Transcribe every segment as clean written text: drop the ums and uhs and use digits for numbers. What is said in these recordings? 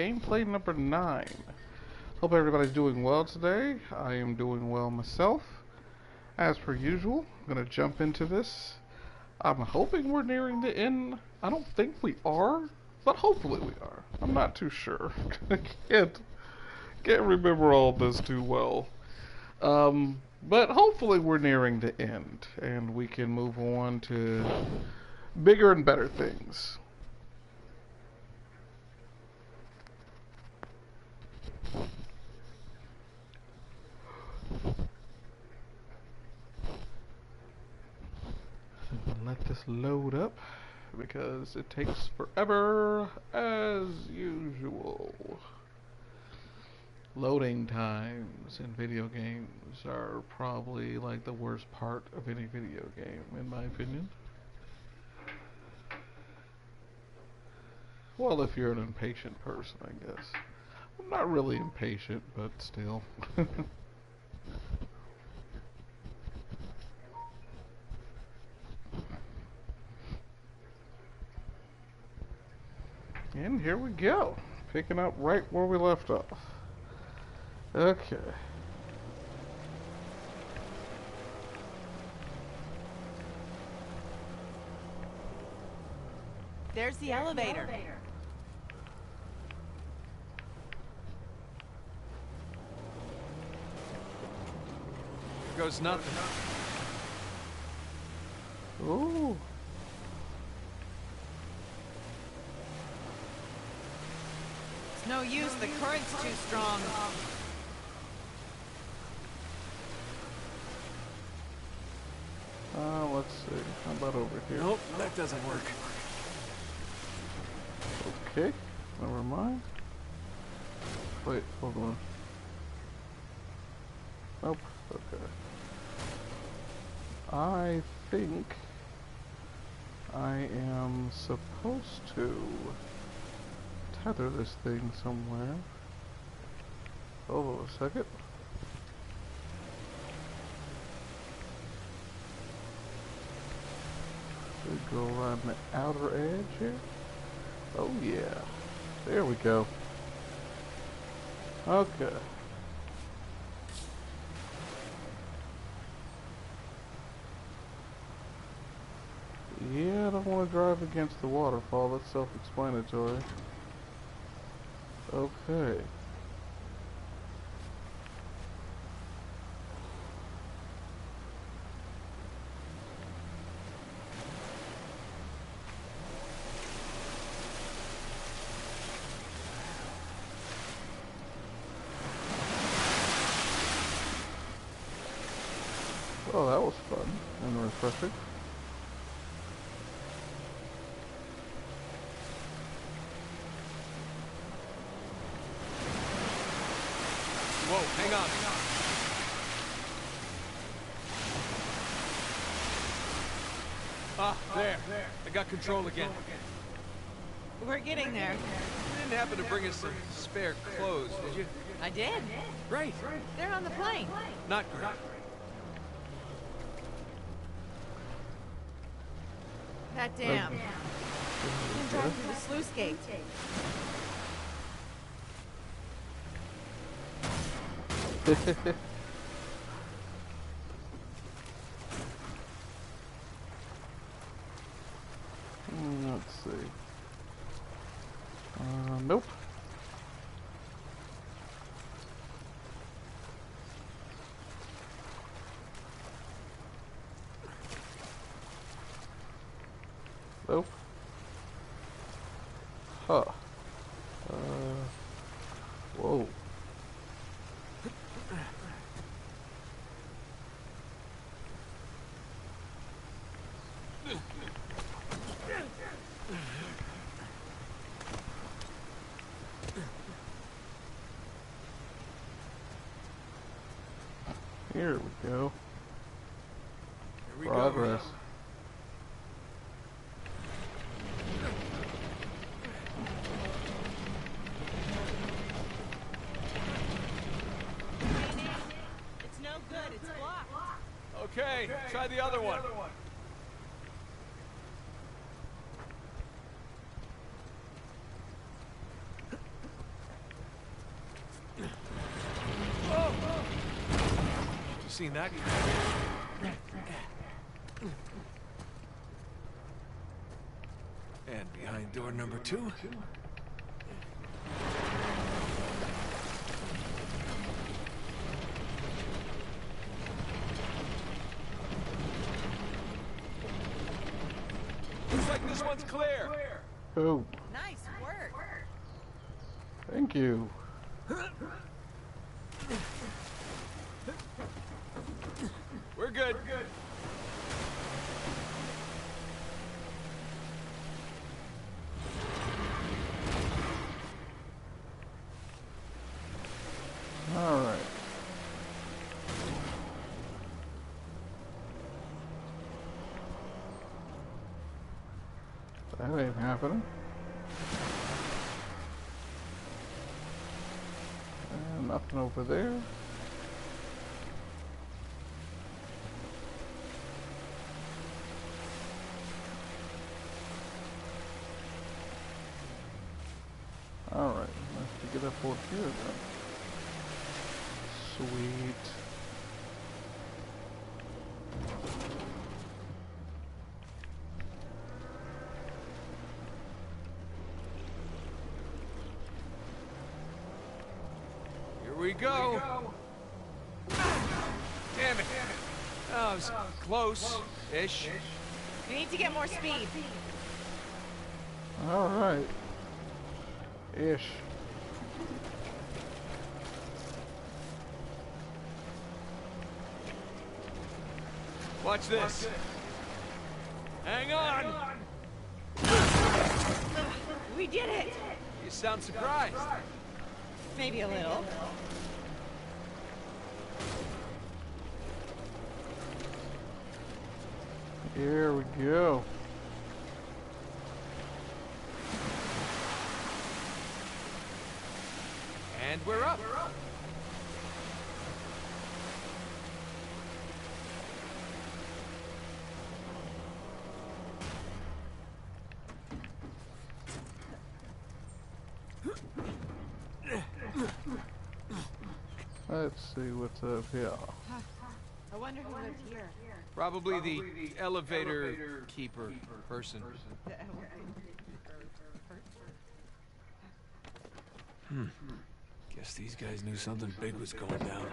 gameplay number 9. Hope everybody's doing well today. I am doing well myself. As per usual, I'm going to jump into this. I'm hoping we're nearing the end. I don't think we are, but hopefully we are. I'm not too sure. I can't remember all this too well. But hopefully we're nearing the end, and we can move on to bigger and better things. Let this load up because it takes forever as usual. Loading times in video games are probably like the worst part of any video game, in my opinion. Well, if you're an impatient person, I guess. I'm not really impatient, but still. And here we go, picking up right where we left off. Okay. There's the elevator. Here goes nothing. Ooh. It's no use, the current's too strong. Let's see. How about over here? Nope, that doesn't work. Okay, never mind. Wait, hold on. Nope, okay. I think I am supposed to tether this thing somewhere. Hold on a second. We go around the outer edge here. Oh yeah, there we go. Okay. Yeah, I don't want to drive against the waterfall. That's self-explanatory. Okay. Oh, that was fun and refreshing. Whoa, hang on. Ah, there. I got control again. We're getting there. You didn't happen to bring us some spare clothes, did you? I did. Great. They're on the plane. Not great. That dam. You can drive through the sluice gate. Let's see. Nope. Nope. Huh. Whoa. Here we go. Here we Progress. It's no good, it's blocked. Okay, try the other one. seen that. And behind door number 2. Looks like this one's clear. Oh, Nice work. thank you. We're good. All right. That ain't happening. And nothing over there. All right, let's get up over here then. Sweet. Here we go. Damn it. Oh, it was close-ish. We need to get more speed. All right. Ish. Watch this. Hang on. We did it. You sound surprised. Maybe a little. Here we go. And we're up. Let's see what's up here. I wonder who lived here. Probably the elevator keeper person. Guess these guys knew something big was going down.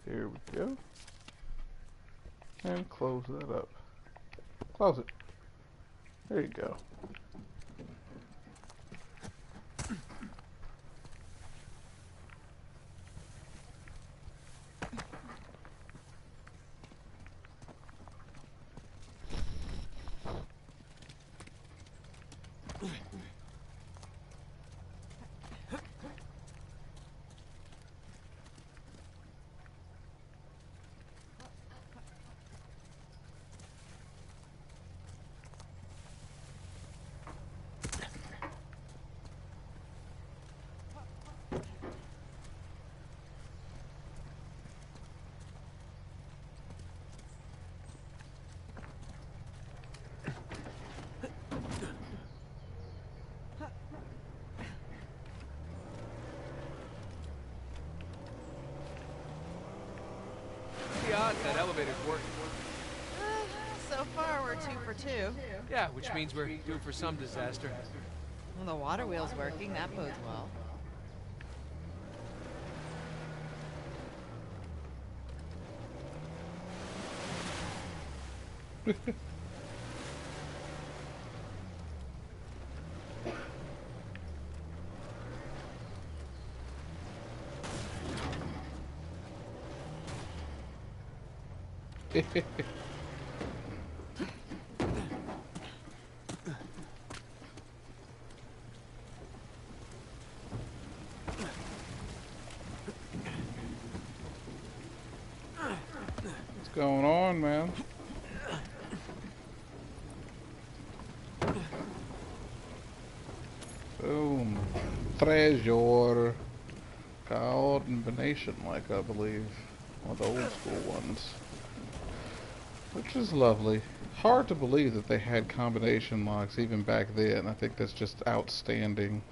Here we go. And close that up. Close it. There you go. Pretty odd that elevator's working. So far, we're 2 for 2. Yeah, which means we're due for some disaster. Well, the water wheel's working. That bodes well. What's going on, man? Boom. Treasure. Combination, like I believe. One of the old school ones. Which is lovely. Hard to believe that they had combination locks even back then. I think that's just outstanding.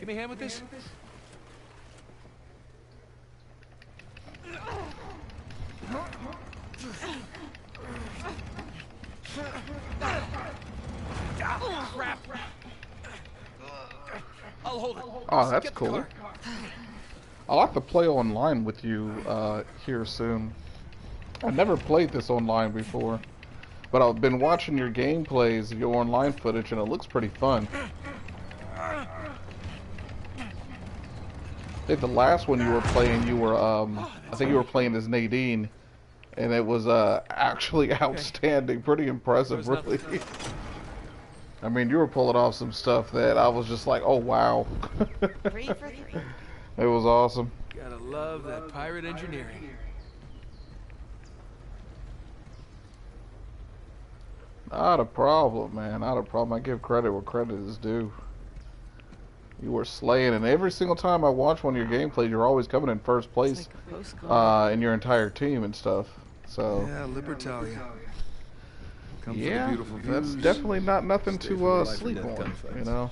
Give me a hand with this? Crap. I'll hold it. Oh, that's cool. I'll have to play online with you here soon. I've never played this online before, but I've been watching your gameplays, your online footage, and it looks pretty fun. I think the last one you were playing, you were I think you were playing as Nadine, and it was actually outstanding, pretty impressive, really. I mean, you were pulling off some stuff that I was just like, oh wow. 3 for 3. It was awesome. Gotta love that pirate engineering. Not a problem, man. Not a problem. I give credit where credit is due. You were slaying, and every single time I watch one of your gameplays, you're always coming in first place in your entire team and stuff. So Yeah, Libertalia. Come yeah, for the beautiful that's views. definitely not nothing Stay for the to life or sleep death on, gunfights. you know.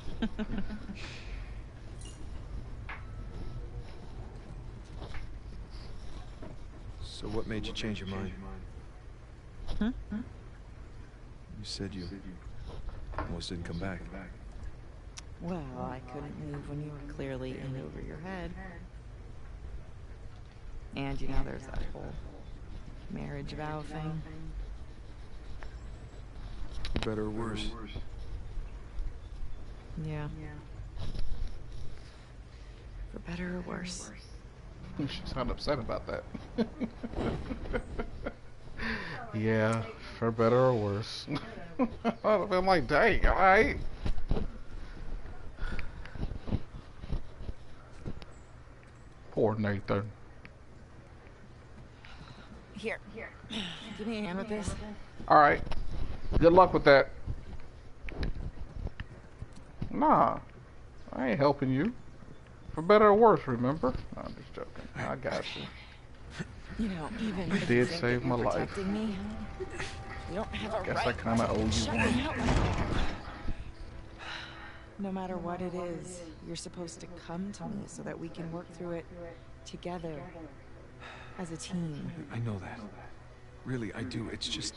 So what made you change your mind? Hmm? You said you almost didn't come back. Well, I couldn't move when you were clearly in over your head. And you know, there's that whole marriage vow thing. For better or worse. Yeah. For better or worse. You should sound upset about that. Yeah, for better or worse. I'm like, dang, alright. Poor Nathan. Here. Give me a hand with this. Alright. Good luck with that. Nah. I ain't helping you. For better or worse, remember? No, I'm just joking. I got you. You know, even You if did think save that my you're life. protecting me, you don't have a Guess right I kinda owe you to shut one. me out like that. No matter what it is, you're supposed to come to me so that we can work through it together as a team. I know that. Really, I do. It's just...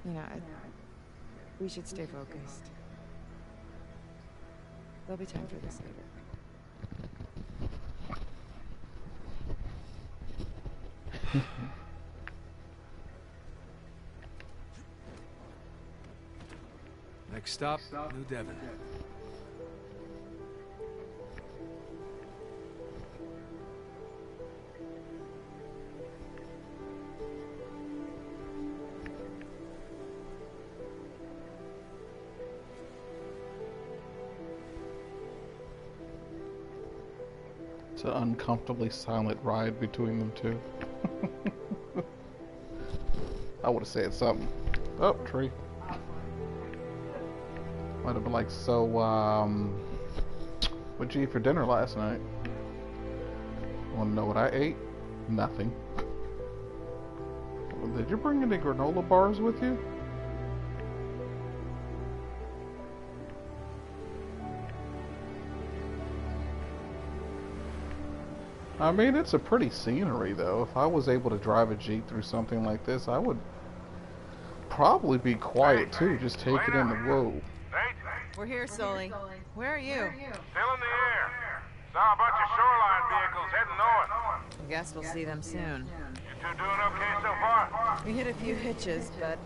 You know, we should stay focused. There'll be time for this later. Next stop, New Devon. It's an uncomfortably silent ride between them two. I would have said something. Oh, tree. Might have been like, so, what'd you eat for dinner last night? Wanna know what I ate? Nothing. Did you bring any granola bars with you? I mean, it's a pretty scenery, though. If I was able to drive a Jeep through something like this, I would probably be quiet, too. Just take it in the whoa. We're here, Sully. Where are you? Still in the air. Saw a bunch of shoreline vehicles heading north. I guess we'll see them soon. You two doing okay so far? We hit a few hitches, but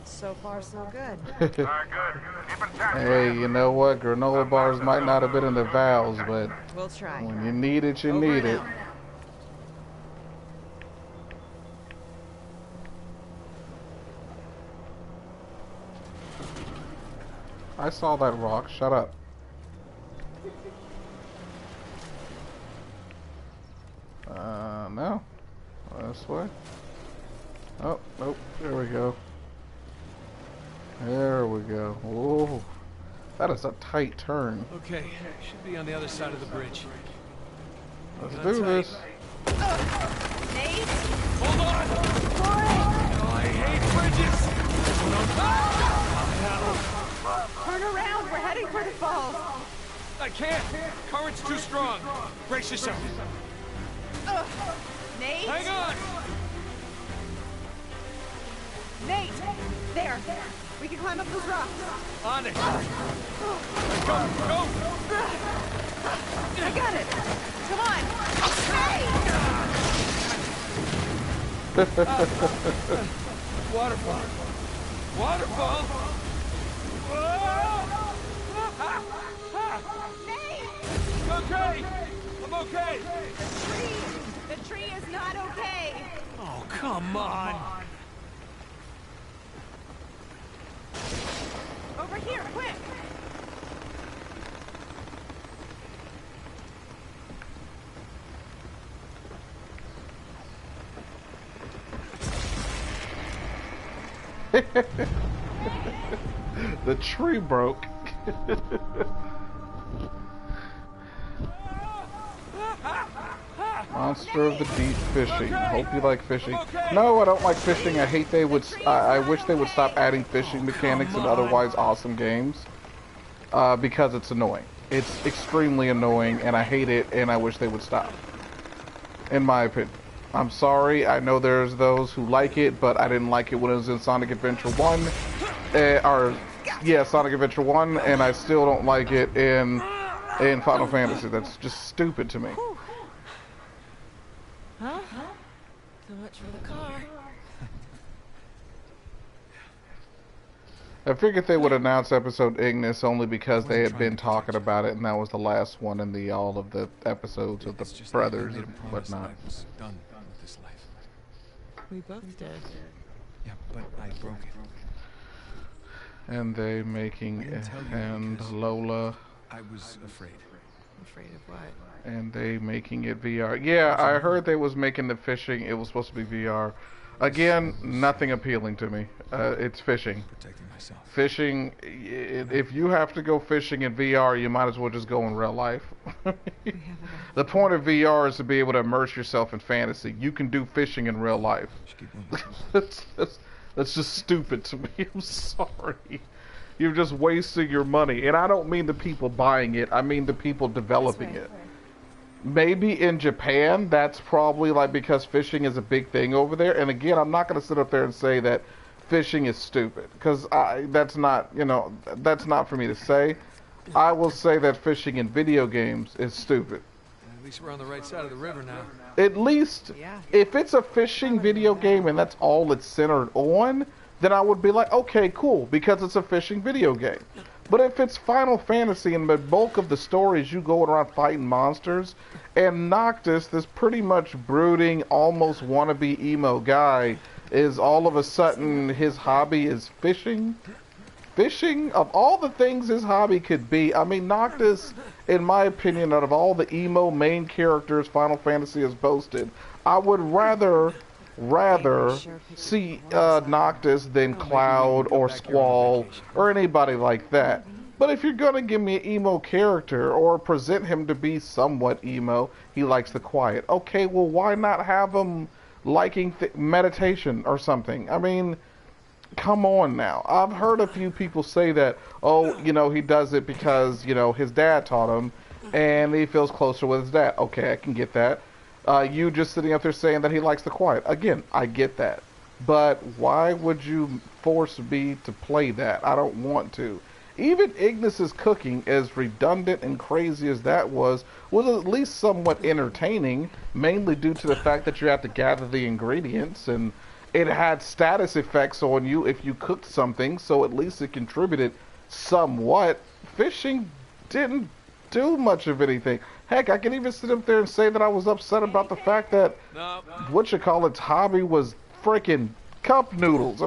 so far so good. Alright, good. Keep in touch. Hey, you know what? Granola bars might not have been in the vows, but We'll try. when you need it, you Over need and it. out. I saw that rock. Shut up. No. This way. Oh, nope. There we go. There we go. Whoa. That is a tight turn. Okay, should be on the other side of the bridge. Let's Hang on do tight. this. Nate? Hold on! Oh, I hate bridges! Turn around. We're heading for the falls. I can't. Current's too strong. Brace yourself. Nate? Hang on. Nate! There. We can climb up those rocks. On it. Go, go. I got it. Come on. Hey! Waterfall. Waterfall. Nate! Okay. I'm okay. The tree is not okay. Oh, come on. Over here, quick! The tree broke. Monster of the deep fishing. Hope you like fishing. No, I don't like fishing. I hate they would. I wish they would stop adding fishing mechanics in otherwise awesome games. Because it's annoying. It's extremely annoying, and I hate it, and I wish they would stop. In my opinion. I'm sorry. I know there's those who like it, but I didn't like it when it was in Sonic Adventure 1. Sonic Adventure 1, and I still don't like it in Final Fantasy. That's just stupid to me. Huh? So much for the car. I figured they would announce episode Ignis only because they had been talking about it, and that was the last one in all of the episodes of the brothers and whatnot. Done with this life. We both did. Yeah, but I broke it. And they making and Lola. I was afraid. Afraid of what? And they making it VR. Yeah, I heard they was making the fishing. It was supposed to be VR. Again, nothing appealing to me. It's fishing. Protecting myself. Fishing. If you have to go fishing in VR, you might as well just go in real life. The point of VR is to be able to immerse yourself in fantasy. You can do fishing in real life. That's just stupid to me. I'm sorry. You're just wasting your money. And I don't mean the people buying it. I mean the people developing it. Maybe in Japan, that's probably like because fishing is a big thing over there. And again, I'm not going to sit up there and say that fishing is stupid. Because that's not, that's not for me to say. I will say that fishing in video games is stupid. At least we're on the right side of the river now. At least, if it's a fishing video game and that's all it's centered on, then I would be like, okay, cool, because it's a fishing video game. But if it's Final Fantasy and the bulk of the story is you going around fighting monsters, and Noctis, this pretty much brooding, almost wannabe emo guy, is all of a sudden his hobby is fishing? Fishing? Of all the things his hobby could be, I mean, Noctis, in my opinion, out of all the emo main characters Final Fantasy has boasted, I would rather see Noctis than Cloud or Squall or anybody like that. But if you're gonna give me an emo character or present him to be somewhat emo, he likes the quiet. Okay, well, why not have him liking meditation or something? I mean, come on now. I've heard a few people say that, oh, he does it because, his dad taught him and he feels closer with his dad. Okay, I can get that. You just sitting up there saying that he likes the quiet. Again, I get that. But why would you force me to play that? I don't want to. Even Ignis's cooking, as redundant and crazy as that was at least somewhat entertaining, mainly due to the fact that you have to gather the ingredients, and it had status effects on you if you cooked something, so at least it contributed somewhat. Fishing didn't do much of anything. Heck, I can even sit up there and say that I was upset about the fact that whatchamacallit's hobby was freaking cup noodles.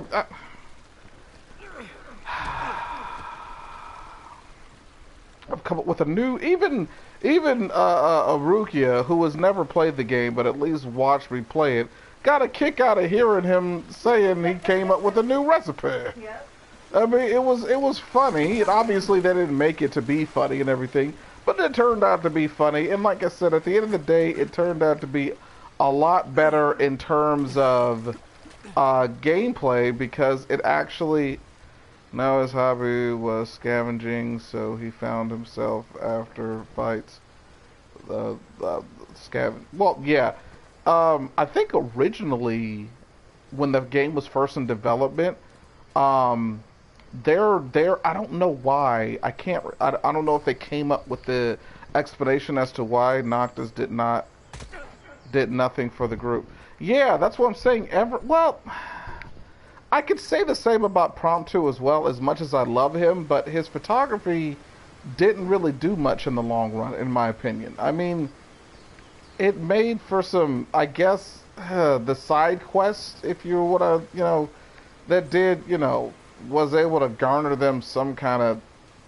I've come up with a new, even Arukia, who has never played the game but at least watched me play it, got a kick out of hearing him saying he came up with a new recipe. Yeah. I mean, it was funny. Obviously, they didn't make it to be funny and everything. But it turned out to be funny, and like I said, at the end of the day, it turned out to be a lot better in terms of gameplay because it actually Now his hobby was scavenging, so he found himself after fights. Scavenge. Well, yeah. I think originally, when the game was first in development, um, I don't know why. I don't know if they came up with the explanation as to why Noctis did nothing for the group. Yeah, that's what I'm saying. Well, I could say the same about Prompto as well, as much as I love him, but his photography didn't really do much in the long run, in my opinion. I mean, it made for some, I guess, the side quests, if you would have, that did, was able to garner them some kind of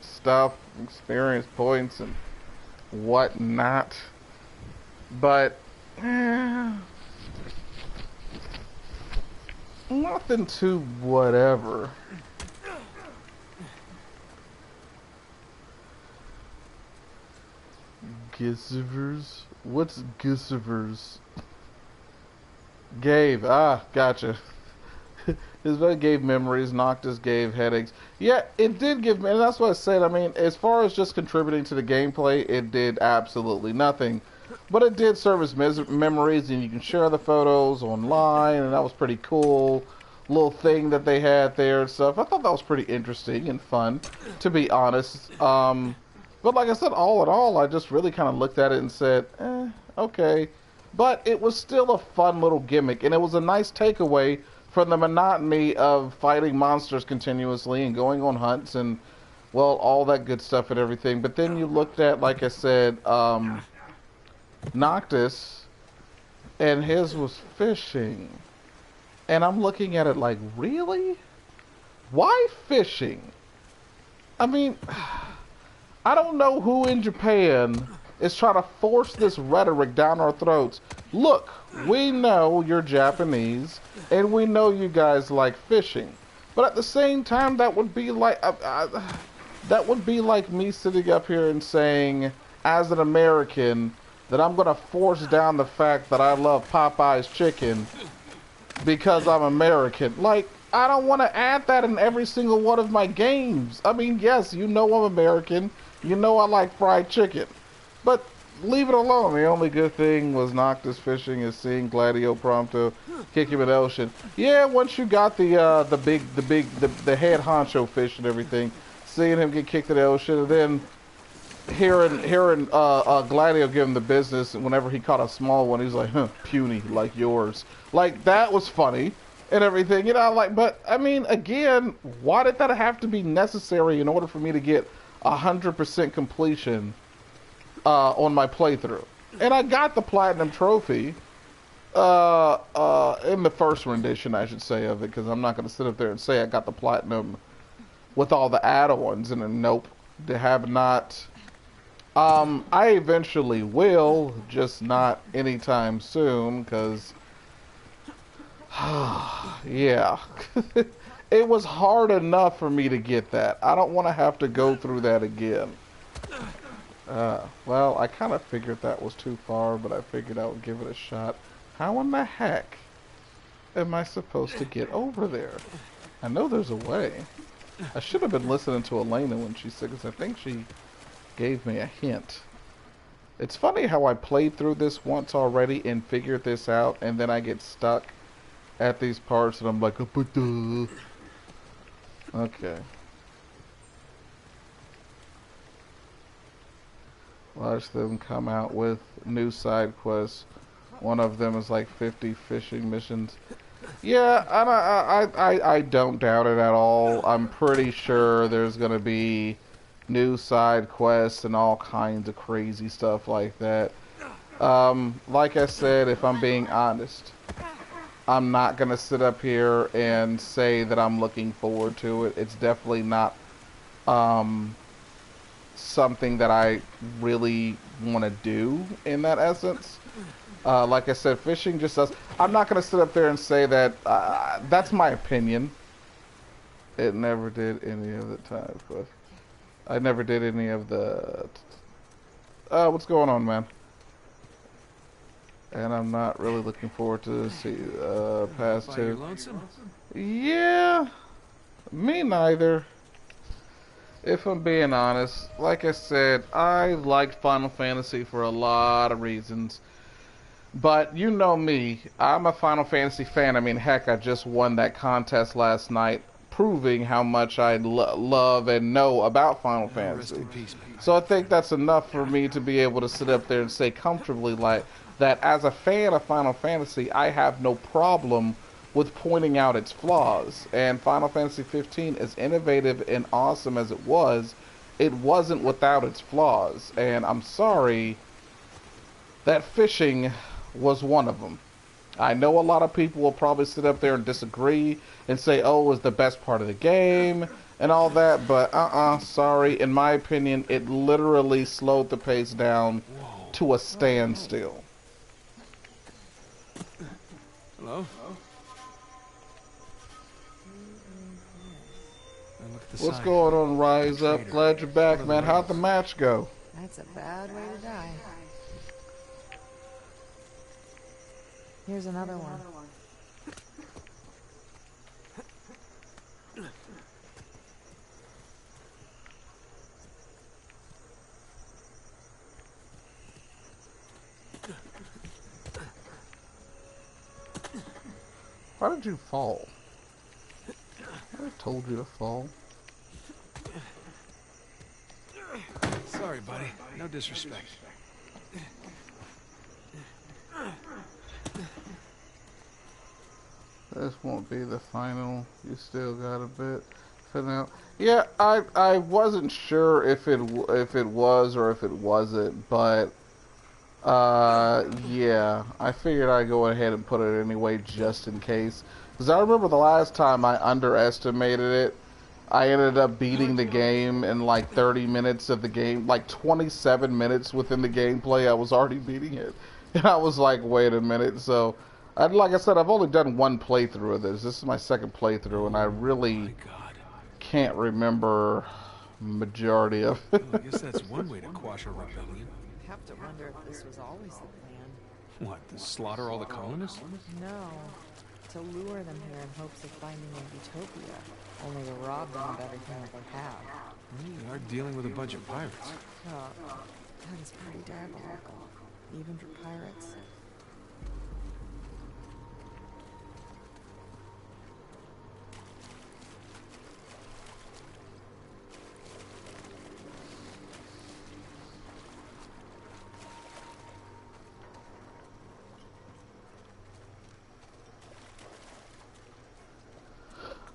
stuff, experience points, and whatnot. But, nothing too whatever. Gissivers? What's Gissivers? Gave. Ah, gotcha. His vet gave memories, Noctis gave headaches. Yeah, it did give me, and that's what I said. I mean, as far as just contributing to the gameplay, it did absolutely nothing. But it did serve as memories, and you can share the photos online, and that was pretty cool. Little thing that they had there and stuff. I thought that was pretty interesting and fun, to be honest. But like I said, all in all, I just really kind of looked at it and said, okay. But it was still a fun little gimmick, and it was a nice takeaway from the monotony of fighting monsters continuously and going on hunts and, well, all that good stuff and everything. But then you looked at, like I said, Noctis, and his was fishing. And I'm looking at it like, really? Why fishing? I mean, I don't know who in Japan is trying to force this rhetoric down our throats. Look, we know you're Japanese, and we know you guys like fishing. But at the same time, that would be like me sitting up here and saying, as an American, that I'm going to force down the fact that I love Popeye's chicken because I'm American. Like, I don't want to add that in every single one of my games. I mean, yes, you know I'm American. You know I like fried chicken. But leave it alone. The only good thing was Noctis fishing is seeing Gladio Prompto kick him in the ocean. Yeah, once you got the head honcho fish and everything, seeing him get kicked in the ocean, and then hearing Gladio give him the business whenever he caught a small one, he's like, huh, puny like yours. Like, that was funny and everything, but I mean, again, why did that have to be necessary in order for me to get 100% completion on my playthrough? And I got the platinum trophy in the first rendition, I should say, of it, because I'm not going to sit up there and say I got the platinum with all the add-ons, and nope, they have not. I eventually will, just not anytime soon, because yeah. It was hard enough for me to get that. I don't want to have to go through that again. Well, I kind of figured that was too far, but I figured I would give it a shot. How in the heck am I supposed to get over there? I know there's a way. I should have been listening to Elena when she said, because I think she gave me a hint. It's funny how I played through this once already and figured this out, and then I get stuck at these parts, and I'm like, okay. Watch them come out with new side quests. One of them is like 50 fishing missions. Yeah, I don't doubt it at all. I'm pretty sure there's gonna be new side quests and all kinds of crazy stuff like that. Like I said, if I'm being honest, I'm not gonna sit up here and say that I'm looking forward to it. It's definitely not something that I really want to do in that essence. Like I said, fishing just does. I'm not gonna sit up there and say that. That's my opinion. It never did any of the times, but I never did any of the. What's going on, man? And I'm not really looking forward to see past two. Lonesome? Yeah, me neither. If I'm being honest, like I said, I liked Final Fantasy for a lot of reasons. But you know me, I'm a Final Fantasy fan. I mean, heck, I just won that contest last night, proving how much I love and know about Final Now rest Fantasy. in peace, man. So I think that's enough for me to be able to sit up there and say comfortably, like, that as a fan of Final Fantasy, I have no problem with pointing out its flaws. And Final Fantasy 15, as innovative and awesome as it wasn't without its flaws. And I'm sorry that fishing was one of them. I know a lot of people will probably sit up there and disagree and say, oh, it was the best part of the game and all that, but sorry. In my opinion, it literally slowed the pace down to a standstill. Hello? Now look at the What's sign. going on, Rise Up? Glad you're back, man. How'd the match go? That's a bad way to die. Here's another one. Why did you fall? I told you to fall. Sorry, buddy. No disrespect. This won't be the final. You still got a bit for now. Yeah, I wasn't sure if it was or if it wasn't, but yeah, I figured I'd go ahead and put it anyway just in case. Because I remember the last time I underestimated it, I ended up beating the game in like 30 minutes of the game, like 27 minutes within the gameplay. I was already beating it, and I was like, wait a minute. So, like I said, I've only done one playthrough of this. This is my second playthrough, and I really My God. can't remember majority of it. Well, I guess that's one way to quash a rebellion. I have to wonder if this was always the plan. What, to slaughter all the colonists? No, to lure them here in hopes of finding a utopia, only to rob them of everything that they have. Well, you are dealing with a bunch of pirates. That is pretty diabolical, even for pirates.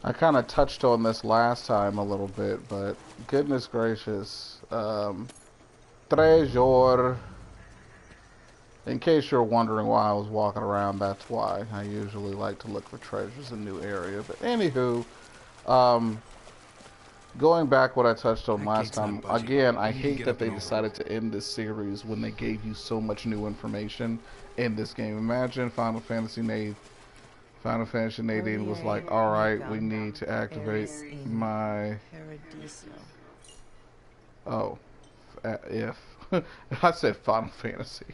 I kind of touched on this last time a little bit, but goodness gracious. Treasure. In case you're wondering why I was walking around, that's why. I usually like to look for treasures in new area. But anywho, going back what I touched on last time, again, I hate that they decided to end this series when they gave you so much new information in this game. Imagine Final Fantasy 18 was like, alright, we need to activate my... Oh, if. I said Final Fantasy.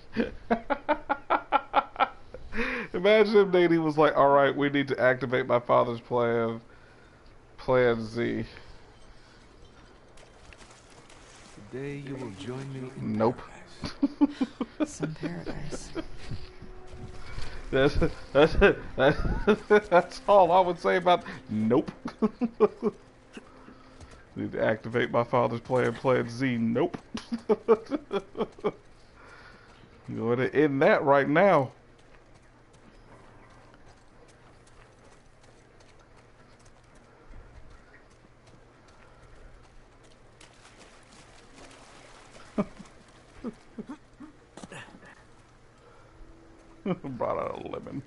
Imagine if Nadine was like, alright, we need to activate my father's plan Z. Today you will join me in Nope. paradise. Some paradise. That's all I would say about nope. Need to activate my father's plan Z. Nope. You going to end that right now. Brought out a lemon.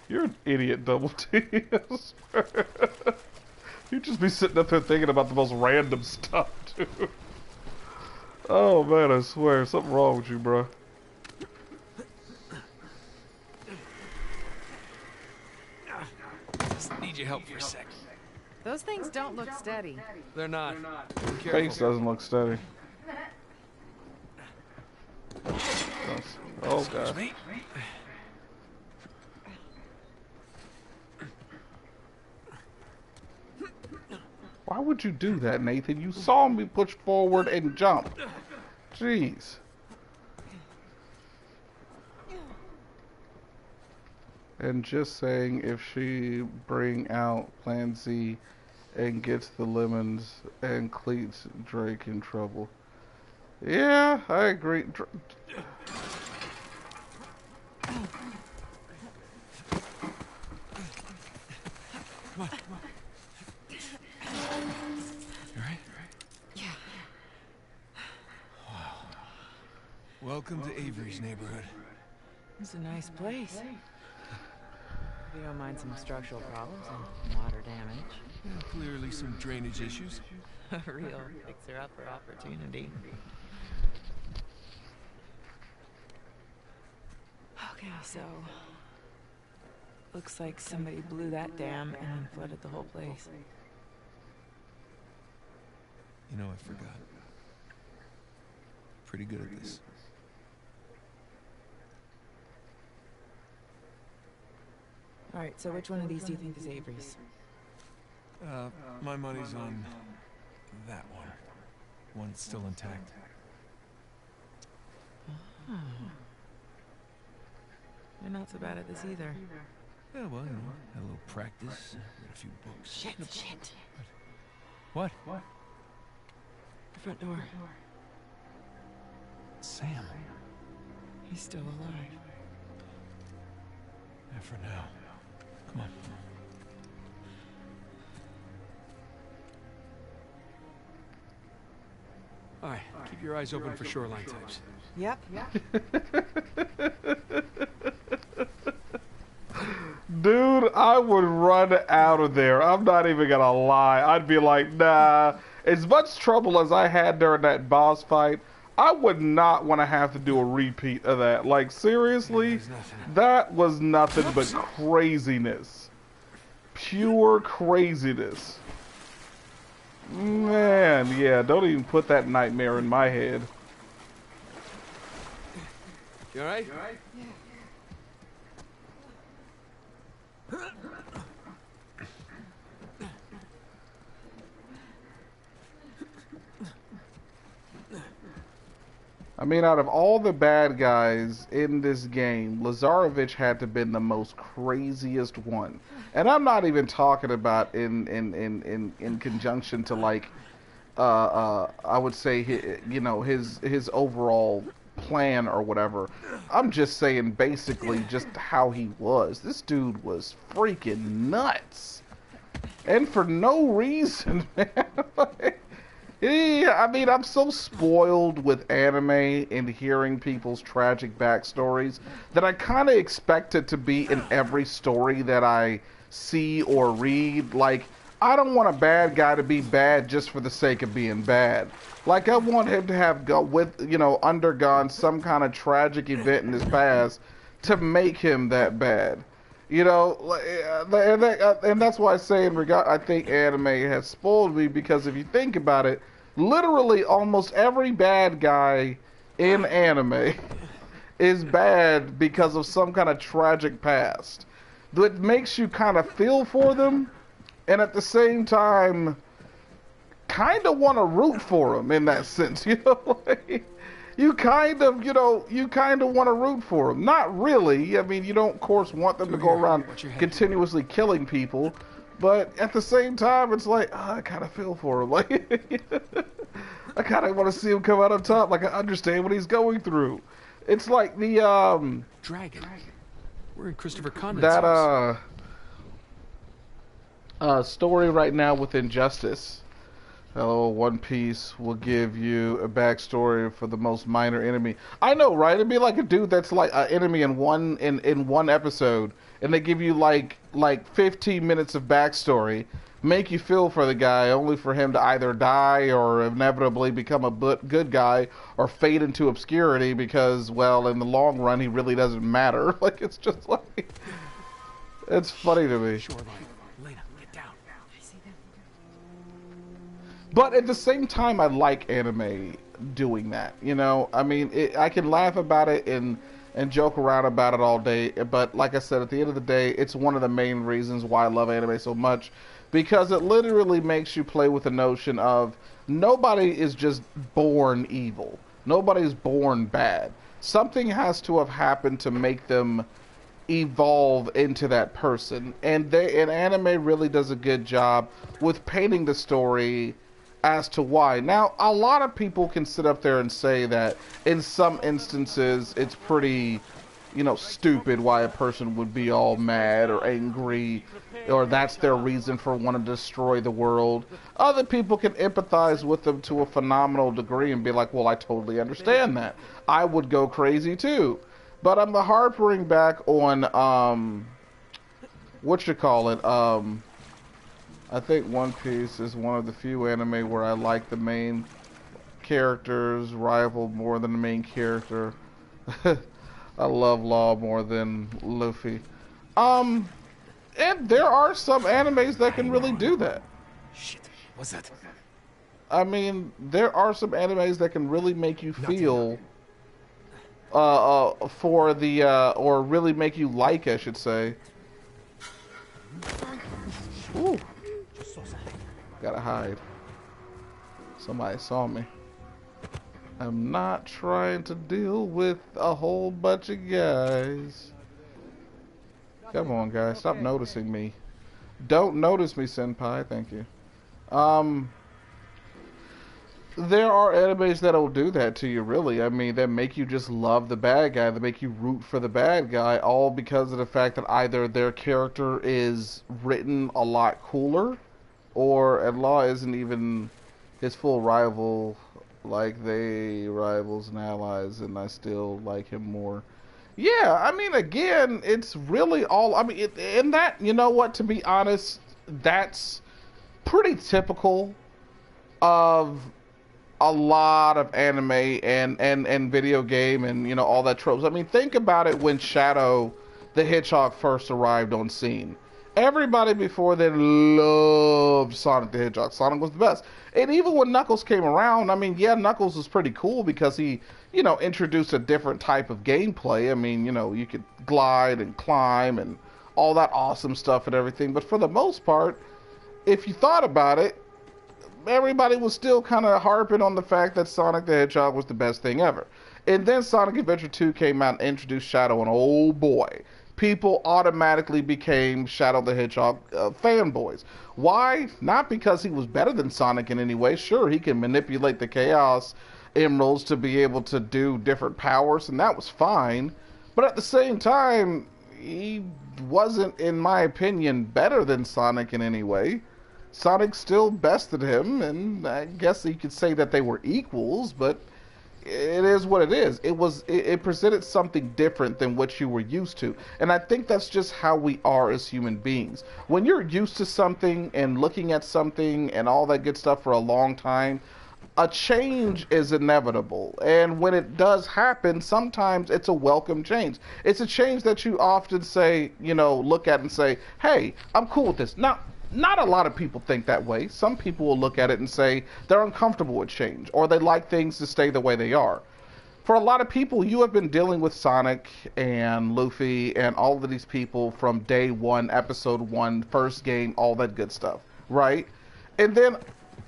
You're an idiot, Double T. I swear. You just be sitting up there thinking about the most random stuff, too. Oh man, I swear, something wrong with you, bro. Just need your help for a sec. Those things don't look steady. They're not. Be Face careful. doesn't look steady. Oh Excuse god. me. Why Why would you do that, Nathan? You saw me push forward and jump. Jeez. And just saying, if she bring out Plan Z and gets the lemons and cleats Drake in trouble. Yeah, I agree. Come on. You alright? Yeah. Wow. Welcome to Avery's neighborhood. It's a nice place. If you don't mind some structural problems and water damage. Yeah, clearly some drainage issues. A real fixer-upper opportunity. Okay, so... looks like somebody blew that dam and then flooded the whole place. You know, I forgot. Pretty good at this. Alright, so which one of these do you think is Avery's? My money's on that one. One that's still intact. Oh. You're not so bad at this either. Yeah, well, you know, had a little practice, read a few books. Shit. What? The front door. Sam. He's still alive. Yeah, for now. Come on. All right, keep your eyes open for shoreline types. Yep. Dude, I would run out of there. I'm not even gonna lie. I'd be like, nah. As much trouble as I had during that boss fight, I would not want to have to do a repeat of that. Like, seriously, that was nothing but craziness. Pure craziness. Man, yeah, don't even put that nightmare in my head. You all right? I mean, out of all the bad guys in this game, Lazarevich had to have been the most craziest one. And I'm not even talking about in conjunction to, like, I would say, his overall plan or whatever. I'm just saying basically just how he was. This dude was freaking nuts. And for no reason, man. Yeah, I mean, I'm so spoiled with anime and hearing people's tragic backstories that I kind of expect it to be in every story that I see or read. Like, I don't want a bad guy to be bad just for the sake of being bad. Like, I want him to have undergone some kind of tragic event in his past to make him that bad. You know, and that's why I say I think anime has spoiled me, because if you think about it, literally almost every bad guy in anime is bad because of some kind of tragic past. That makes you kind of feel for them, and at the same time, kind of want to root for them in that sense. You know, like, you kind of want to root for them. Not really. I mean, you don't, of course, want them to go around continuously killing people. But at the same time, it's like, I kind of feel for him. Like, I kind of want to see him come out on top. Like, I understand what he's going through. It's like the, Dragon. We're in Christopher Conrad's house. Story right now with Injustice. Hello, One Piece will give you a backstory for the most minor enemy. I know, right? It'd be like a dude that's like an enemy in one episode, and they give you like 15 minutes of backstory, make you feel for the guy, only for him to either die or inevitably become a good guy or fade into obscurity because, well, in the long run, he really doesn't matter. Like, it's just like, it's funny to me. Shoreline. Elena, get down. I see them. But at the same time, I like anime doing that. You know, I mean, I can laugh about it and joke around about it all day. But like I said, at the end of the day, it's one of the main reasons why I love anime so much. because it literally makes you play with the notion of nobody is just born evil. Nobody's born bad. Something has to have happened to make them evolve into that person. And anime really does a good job with painting the story as to why. Now, a lot of people can sit up there and say that in some instances it's pretty, stupid why a person would be all mad or angry, or that's their reason for wanting to destroy the world. Other people can empathize with them to a phenomenal degree and be like, well, I totally understand that. I would go crazy too. But I'm harping back on, what you call it, I think One Piece is one of the few anime where I like the main character's rival more than the main character. I love Law more than Luffy. And there are some animes that can really do that. Shit, what's that? I mean, there are some animes that can really make you feel, for the, or really make you like, I should say. Ooh. Gotta hide. Somebody saw me. I'm not trying to deal with a whole bunch of guys. Come on, guys. Stop noticing me. Don't notice me, senpai. Thank you. There are animes that'll do that to you, really. I mean, that make you just love the bad guy, that make you root for the bad guy, all because of the fact that either their character is written a lot cooler, or Law isn't even his full rival, like they rivals and allies, and I still like him more. Yeah, I mean, again, it's really all, I mean, and that, you know what, to be honest, that's pretty typical of a lot of anime and video game and all that tropes. I mean, think about it when Shadow the Hedgehog first arrived on scene. Everybody before then loved Sonic the Hedgehog. Sonic was the best. And even when Knuckles came around, I mean, yeah, Knuckles was pretty cool because he, introduced a different type of gameplay. I mean, you could glide and climb and all that awesome stuff and everything. But for the most part, if you thought about it, everybody was still kind of harping on the fact that Sonic the Hedgehog was the best thing ever. And then Sonic Adventure 2 came out and introduced Shadow, and oh boy, people automatically became Shadow the Hedgehog fanboys. Why? Not because he was better than Sonic in any way. Sure, he can manipulate the Chaos Emeralds to be able to do different powers, and that was fine. But at the same time, he wasn't, in my opinion, better than Sonic in any way. Sonic still bested him, and I guess you could say that they were equals, but it is what it is. It presented something different than what you were used to. And I think that's just how we are as human beings. When you're used to something and looking at something and all that good stuff for a long time, a change is inevitable. And when it does happen, sometimes it's a welcome change. It's a change that you often say, look at and say, hey, I'm cool with this. Now, not a lot of people think that way. Some people will look at it and say they're uncomfortable with change, or they like things to stay the way they are. For a lot of people, you have been dealing with Sonic and Luffy and all of these people from day one, episode one, first game, all that good stuff, right? And then,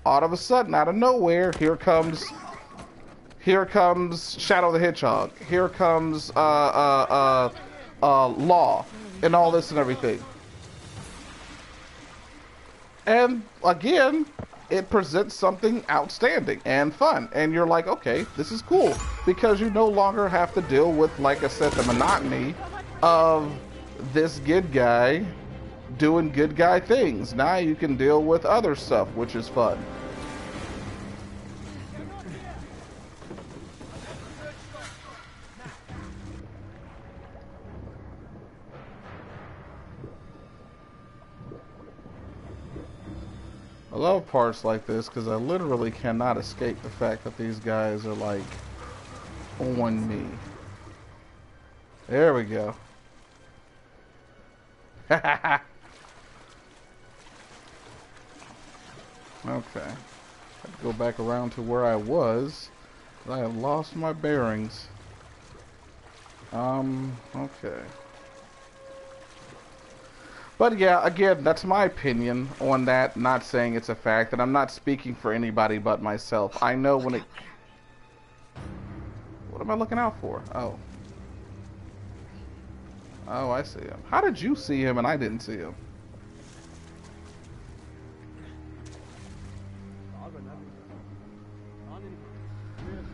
all of a sudden, out of nowhere, here comes Shadow the Hedgehog. Here comes Law, and all this and everything. And again, it presents something outstanding and fun. And you're like, okay, this is cool. Because you no longer have to deal with, like I said, the monotony of this good guy doing good guy things. Now you can deal with other stuff, which is fun. I love parts like this because I literally cannot escape the fact that these guys are like on me. There we go. Okay. Have to go back around to where I was. I have lost my bearings. Okay. But yeah, again, that's my opinion on that. Not saying it's a fact, and I'm not speaking for anybody but myself. I know when it. What am I looking out for? Oh. Oh, I see him. How did you see him and I didn't see him?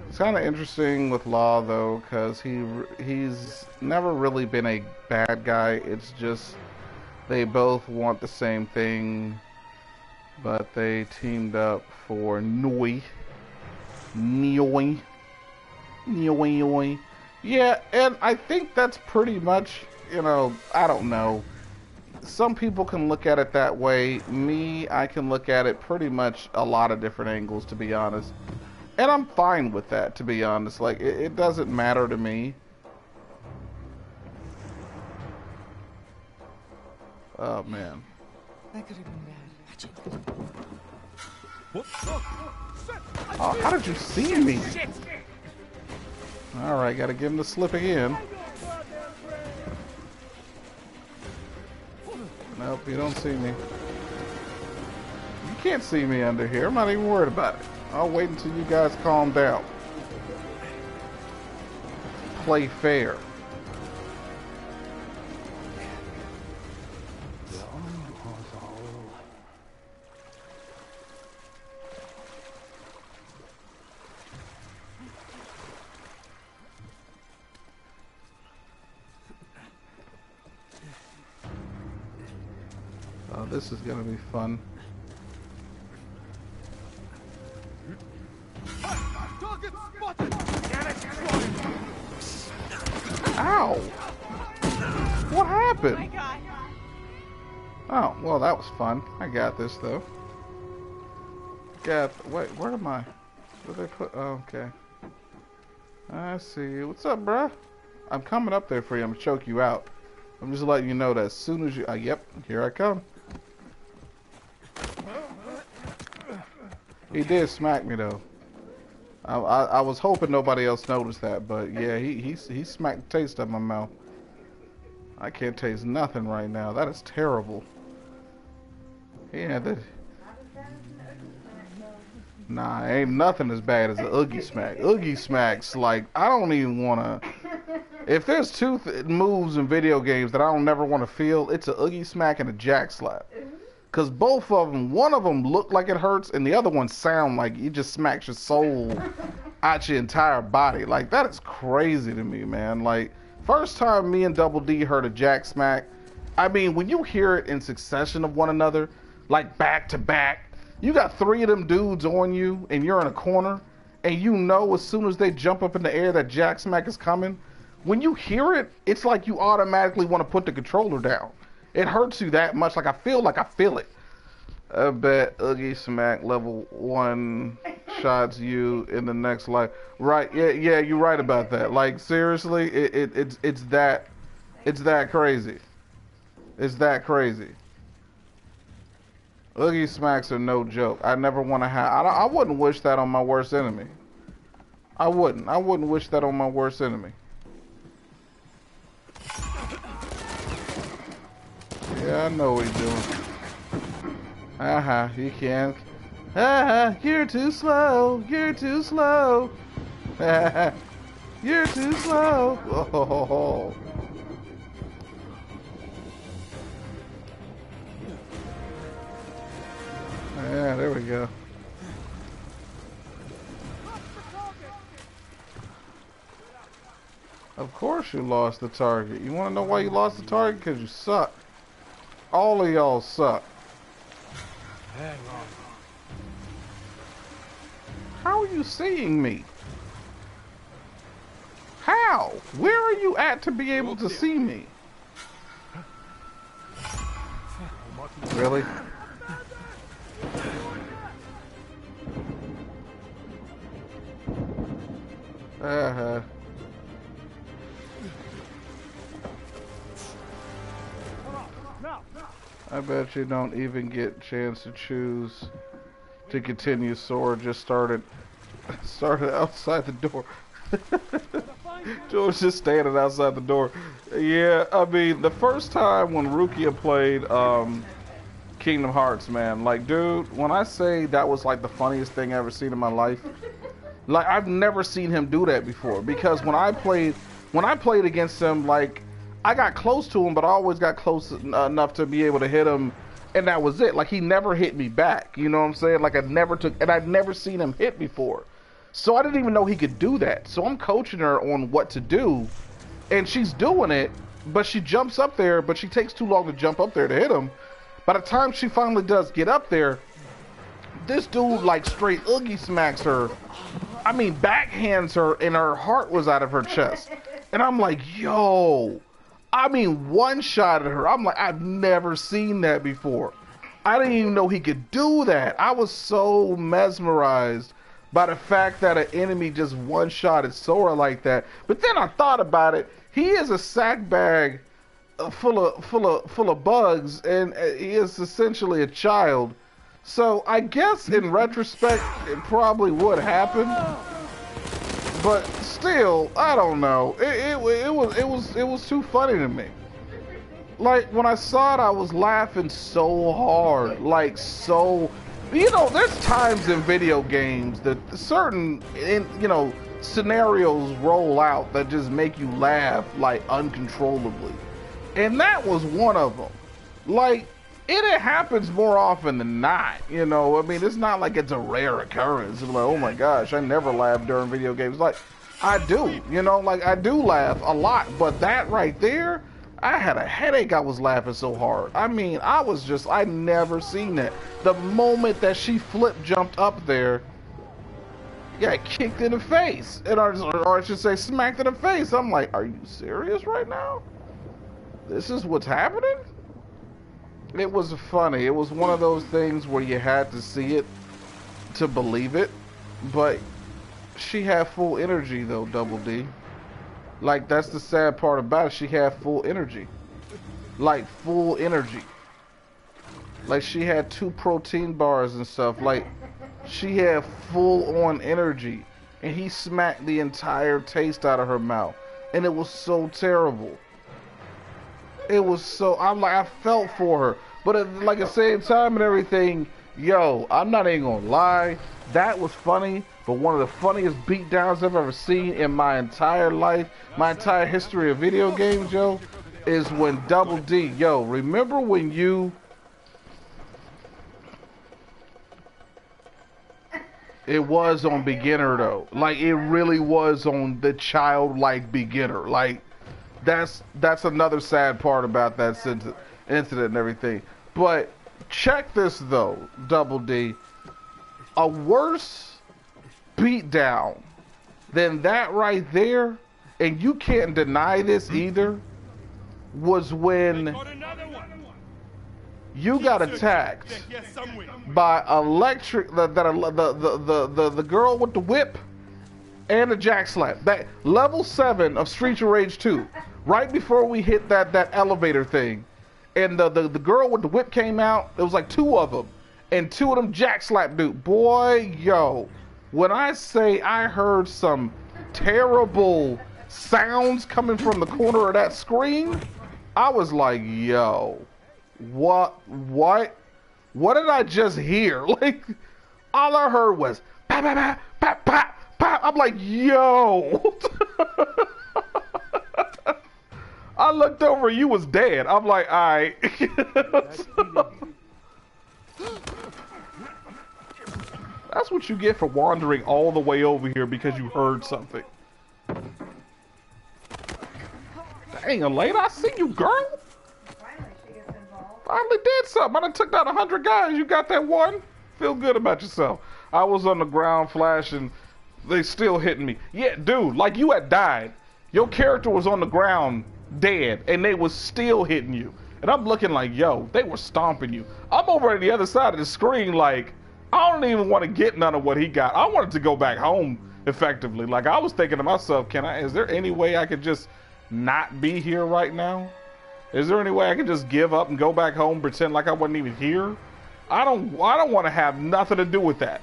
It's kind of interesting with Law though, because he's never really been a bad guy. It's just they both want the same thing, but they teamed up for Noi. Noi. Noi. Yeah, and I think that's pretty much, you know, I don't know. Some people can look at it that way. Me, I can look at it pretty much a lot of different angles, to be honest. And I'm fine with that, to be honest. Like, it doesn't matter to me. Oh, man. That could have been bad. Oh, how did you see me? Alright, gotta give him the slip again. Nope, you don't see me. You can't see me under here. I'm not even worried about it. I'll wait until you guys calm down. Play fair. Oh, this is gonna be fun. Ow! What happened? Oh, well, that was fun. I got this, though. Wait, where am I? Where they put... Oh, okay. I see you. What's up, bruh? I'm coming up there for you. I'm gonna choke you out. I'm just letting you know that as soon as you... yep, here I come. He did smack me, though. I was hoping nobody else noticed that, but yeah, he smacked the taste out of my mouth. I can't taste nothing right now. That is terrible. Yeah, nah, ain't nothing as bad as the Oogie Smack. Oogie Smack's like, I don't even want to... If there's two moves in video games that I don't never want to feel, it's a Oogie Smack and a Jack Slap. Because both of them, one of them look like it hurts, and the other one sound like it just smacks your soul out your entire body. Like, that is crazy to me, man. Like, first time me and Double D heard a Jack Smack, I mean, when you hear it in succession of one another, like back to back, you got three of them dudes on you, and you're in a corner, and you know as soon as they jump up in the air that Jack Smack is coming, when you hear it, it's like you automatically want to put the controller down. It hurts you that much. Like, I feel it. I bet Oogie Smack level 1 shots you in the next life. Right, yeah, you're right about that. Like, seriously, it's that crazy. It's that crazy. Oogie Smacks are no joke. I never want to have... I wouldn't wish that on my worst enemy. I wouldn't wish that on my worst enemy. Yeah, I know what he's doing. You can't. You're too slow. You're too slow. You're too slow. Oh. Yeah, there we go. Of course you lost the target. You want to know why you lost the target? Because you suck. All of y'all suck. How are you seeing me? How? Where are you at to be able to see me? Really? I bet you don't even get a chance to choose to continue sword. Just started outside the door. George just standing outside the door. Yeah, I mean, the first time when Rukia played Kingdom Hearts, man, like, dude, when I say that was like the funniest thing I ever seen in my life, like, I've never seen him do that before. Because when I played against him, like, I got close to him, but I always got close enough to be able to hit him, and that was it. Like, he never hit me back. You know what I'm saying? Like, I'd never seen him hit before. So I didn't even know he could do that. So I'm coaching her on what to do, and she's doing it, but she jumps up there, but she takes too long to jump up there to hit him. By the time she finally does get up there, this dude, like, straight oogie smacks her. I mean, backhands her, and her heart was out of her chest. And I'm like, yo. I mean, one shot at her. I'm like, I've never seen that before. I didn't even know he could do that. I was so mesmerized by the fact that an enemy just one-shotted Sora like that. But then I thought about it. He is a sack bag full of bugs, and he is essentially a child. So I guess in retrospect, it probably would happen. But still, I don't know. It was too funny to me. Like, when I saw it, I was laughing so hard, like, so. You know, there's times in video games that certain, scenarios roll out that just make you laugh, like, uncontrollably. And that was one of them. Like, it happens more often than not, you know. I mean, it's not like it's a rare occurrence. It's like, oh my gosh, I never laugh during video games. Like, I do, you know, like, I do laugh a lot. But that right there, I had a headache. I was laughing so hard. I mean, I never seen that. The moment that she jumped up there, got kicked in the face. Or I should say, smacked in the face. I'm like, are you serious right now? This is what's happening? It was funny. It was one of those things where you had to see it to believe it. But she had full energy, though, Double D. Like, that's the sad part about it. She had full energy. Like, full energy. Like, she had 2 protein bars and stuff. Like, she had full-on energy. And he smacked the entire taste out of her mouth. And it was so terrible. It was so, I'm like, I felt for her. But at, like, the same time and everything, yo, I'm not even gonna lie. That was funny. But one of the funniest beatdowns I've ever seen in my entire life, my entire history of video games, yo, is when Double D, yo, remember when you... It was on beginner, though. Like, it really was on the childlike beginner. Like, that's another sad part about that incident and everything. But check this, though, Double D. A worse beatdown than that right there, and you can't deny this either, was when you got attacked by electric, the girl with the whip and the jack slap. That level 7 of Streets of Rage 2, right before we hit that elevator thing, and the girl with the whip came out. There was like 2 of them, and 2 of them jack slap dude. Boy, yo. When I say I heard some terrible sounds coming from the corner of that screen, I was like, yo, what did I just hear? Like, all I heard was, pa, pa, pa, pa, pa, pa. I'm like, yo. I looked over, you was dead. I'm like, all right. That's what you get for wandering all the way over here because you heard something. Dang, Elena, I see you, girl. Finally, she gets involved. Finally did something. I done took down 100 guys. You got that one? Feel good about yourself. I was on the ground flashing. They still hitting me. Yeah, dude, like you had died. Your character was on the ground dead, and they was still hitting you. And I'm looking like, yo, they were stomping you. I'm over on the other side of the screen like, I don't even want to get none of what he got. I wanted to go back home effectively. Like, I was thinking to myself, is there any way I could just not be here right now? Is there any way I could just give up and go back home, pretend like I wasn't even here? I don't want to have nothing to do with that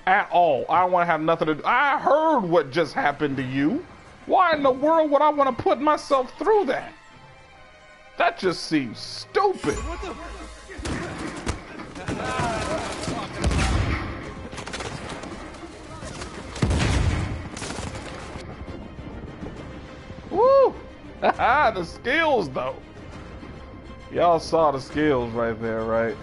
at all. I don't want to have nothing to do. I heard what just happened to you. Why in the world would I want to put myself through that? That just seems stupid. What the? Woo! The skills, though. Y'all saw the skills right there, right?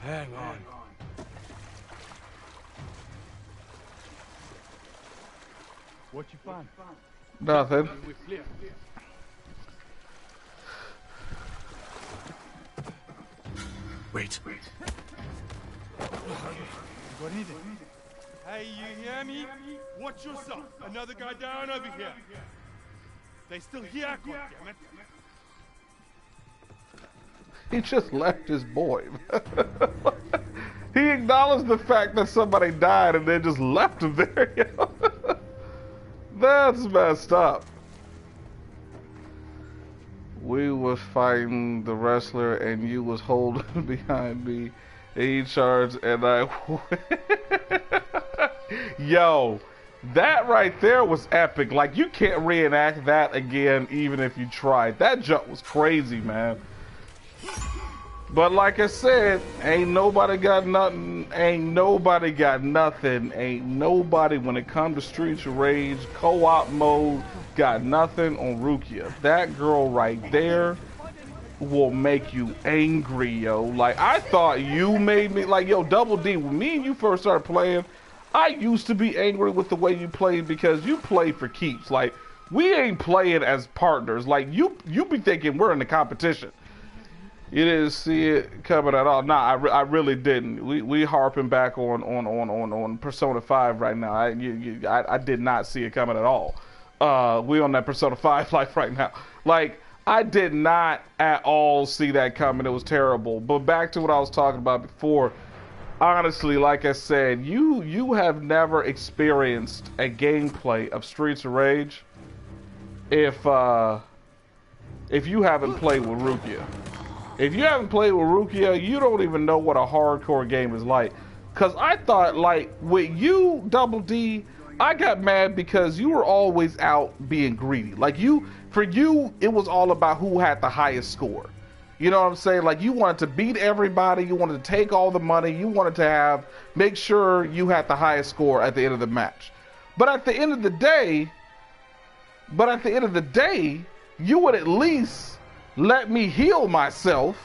Hang on. What you find? Nothing. We're clear. Wait. What is it? Hey, you hear me? Watch yourself. Another guy down over here. They still here, goddammit. He just left his boy. He acknowledged the fact that somebody died and then just left him there. You know? That's messed up. We was fighting the wrestler and you was holding behind me. He charged and I... Yo, that right there was epic. Like, you can't reenact that again even if you tried. That jump was crazy, man. But like I said, ain't nobody got nothing. Ain't nobody got nothing. Ain't nobody, when it comes to Streets of Rage co-op mode, got nothing on Rukia. That girl right there will make you angry, yo. Like, I thought you made me, like, yo, Double D, when me and you first started playing, I used to be angry with the way you played because you play for keeps. Like, we ain't playing as partners. Like, you be thinking we're in the competition. You didn't see it coming at all. Nah, I really didn't. We harping back on Persona 5 right now. I did not see it coming at all. We on that Persona 5 life right now. Like, I did not at all see that coming. It was terrible. But back to what I was talking about before. Honestly, like I said, you have never experienced a gameplay of Streets of Rage if you haven't played with Rukia. If you haven't played with Rukia, you don't even know what a hardcore game is like. Cause I thought, like, with you, Double D, I got mad because you were always out being greedy. Like, for you, it was all about who had the highest score. You know what I'm saying? Like, you wanted to beat everybody, you wanted to take all the money, you wanted to make sure you had the highest score at the end of the match. But at the end of the day, you would at least let me heal myself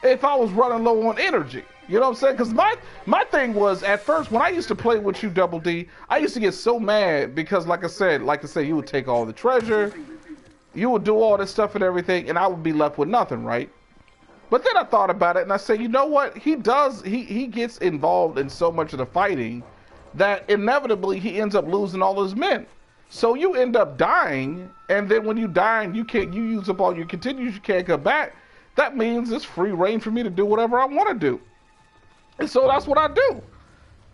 if I was running low on energy. You know what I'm saying? Because my thing was, at first, when I used to play with you, Double D, I used to get so mad because, like I said, you would take all the treasure, you would do all this stuff and everything, and I would be left with nothing, right? But then I thought about it, and I said, you know what? He gets involved in so much of the fighting that inevitably he ends up losing all his men. So you end up dying, and then when you die and you use up all your continues, you can't come back. That means it's free reign for me to do whatever I want to do. And so that's what I do.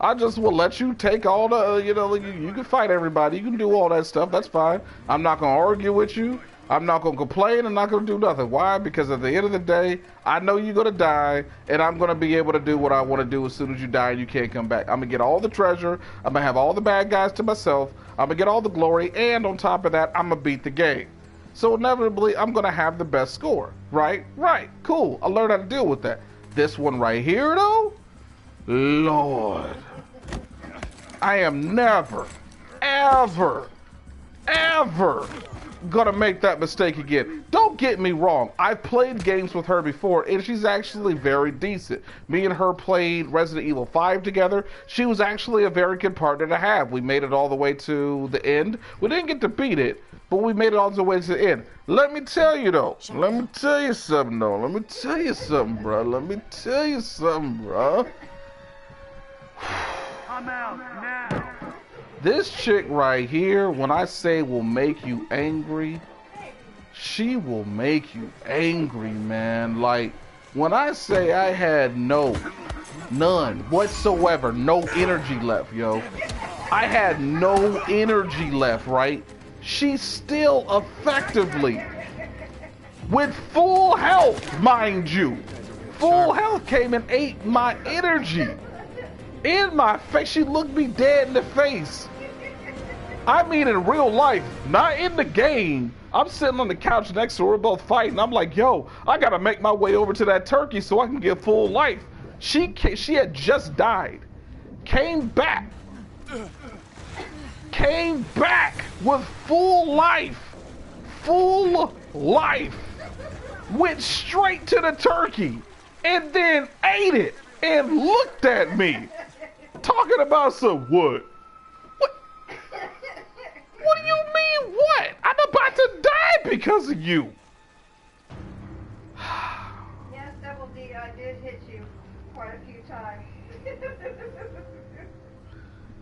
I just will let you take all the, you can fight everybody. You can do all that stuff. That's fine. I'm not going to argue with you. I'm not going to complain. I'm not going to do nothing. Why? Because at the end of the day, I know you're going to die, and I'm going to be able to do what I want to do as soon as you die and you can't come back. I'm going to get all the treasure. I'm going to have all the bad guys to myself. I'm going to get all the glory, and on top of that, I'm going to beat the game. So inevitably, I'm going to have the best score, right? Right. Cool. I learned how to deal with that. This one right here, though, Lord, I am never, ever, ever gonna make that mistake again. Don't get me wrong, I've played games with her before and she's actually very decent. Me and her played Resident Evil 5 together. She was actually a very good partner to have. We made it all the way to the end. We didn't get to beat it, but we made it all the way to the end. Let me tell you though, let me tell you something, bro. I'm out now. This chick right here, when I say will make you angry, She will make you angry, man. Like, when I say I had none whatsoever, no energy left, yo. I had no energy left, right? She still effectively, with full health, mind you, full health came and ate my energy. In my face, she looked me dead in the face. I mean in real life, not in the game. I'm sitting on the couch next to her, we're both fighting. I'm like, yo, I gotta make my way over to that turkey so I can get full life. She had just died. Came back with full life. Full life. Went straight to the turkey and then ate it and looked at me. Talking about some what? What do you mean what? I'm about to die because of you. Yes, Double D, I did hit you quite a few times.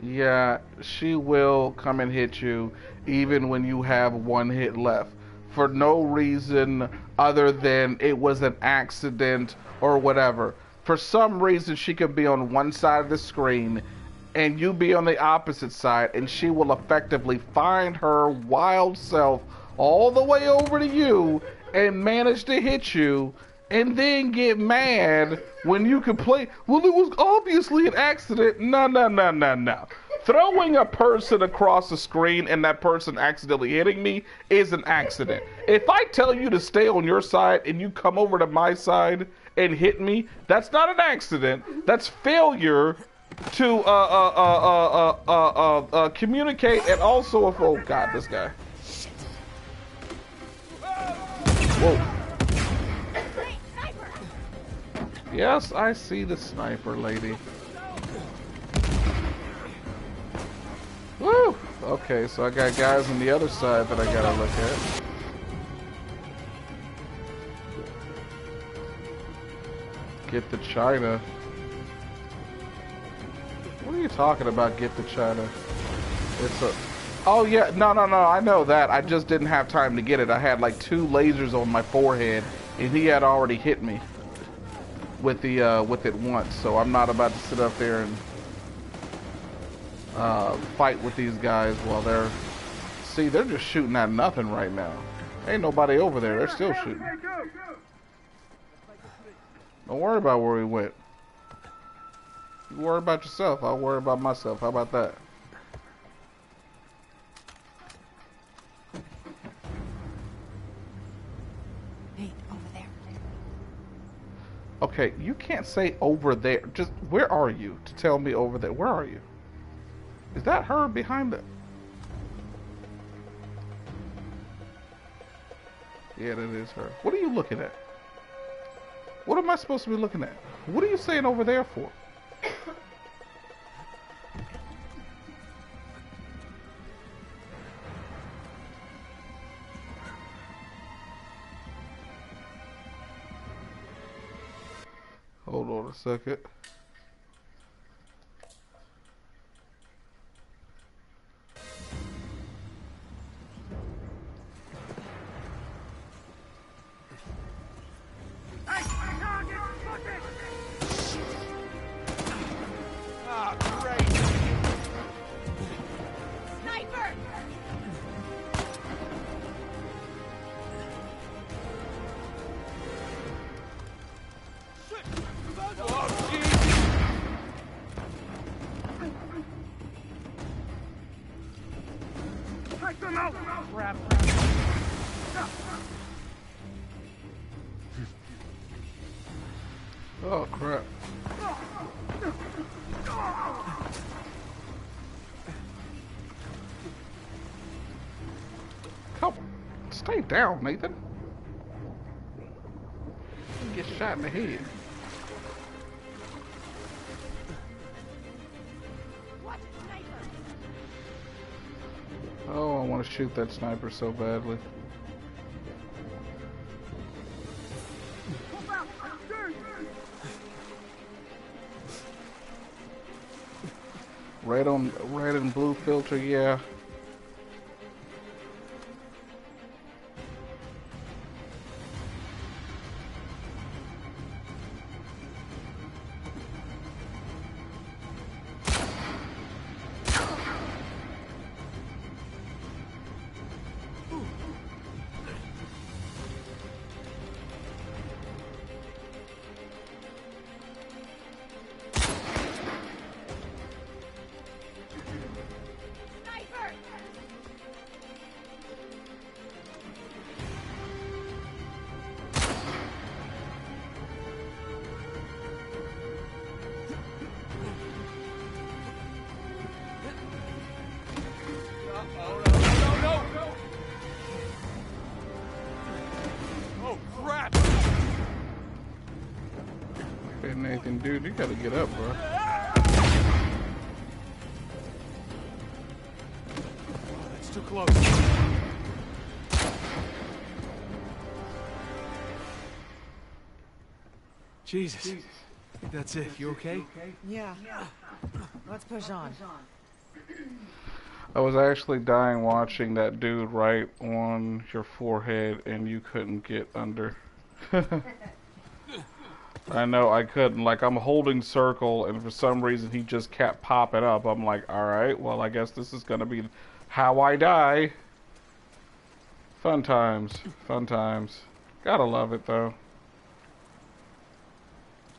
Yeah, she will come and hit you even when you have one hit left. For no reason other than it was an accident or whatever. For some reason, she could be on one side of the screen and you be on the opposite side, and she will effectively find her wild self all the way over to you and manage to hit you and then get mad when you complain. Well, it was obviously an accident. No. Throwing a person across the screen and that person accidentally hitting me is an accident. If I tell you to stay on your side and you come over to my side and hit me, that's not an accident. That's failure to communicate. And also, if oh god, this guy. Whoa. Yes, I see the sniper lady. Woo! Okay, so I got guys on the other side that I gotta look at. Get to China. What are you talking about, get to China? It's a... Oh yeah, no, I know that. I just didn't have time to get it. I had like 2 lasers on my forehead, and he had already hit me with the with it once. So I'm not about to sit up there and fight with these guys while they're... See, they're just shooting at nothing right now. Ain't nobody over there. They're still shooting. Don't worry about where we went. You worry about yourself. I'll worry about myself. How about that? Hey, over there. Okay, you can't say over there. Just, where are you to tell me over there? Where are you? Is that her behind the... Yeah, that is her. What are you looking at? What am I supposed to be looking at? What are you saying over there for? Hold on a second. Oh crap. Come, stay down, Nathan. You get shot in the head. Oh, I want to shoot that sniper so badly. Red and blue filter, yeah. gotta get up, bro. It's too close. Jesus. I think that's it. You okay? Yeah. Let's push on. I was actually dying watching that dude right on your forehead and you couldn't get under. I know I couldn't. Like, I'm holding circle and for some reason he just kept popping up. I'm like, alright, well I guess this is gonna be how I die. Fun times. Fun times. Gotta love it though.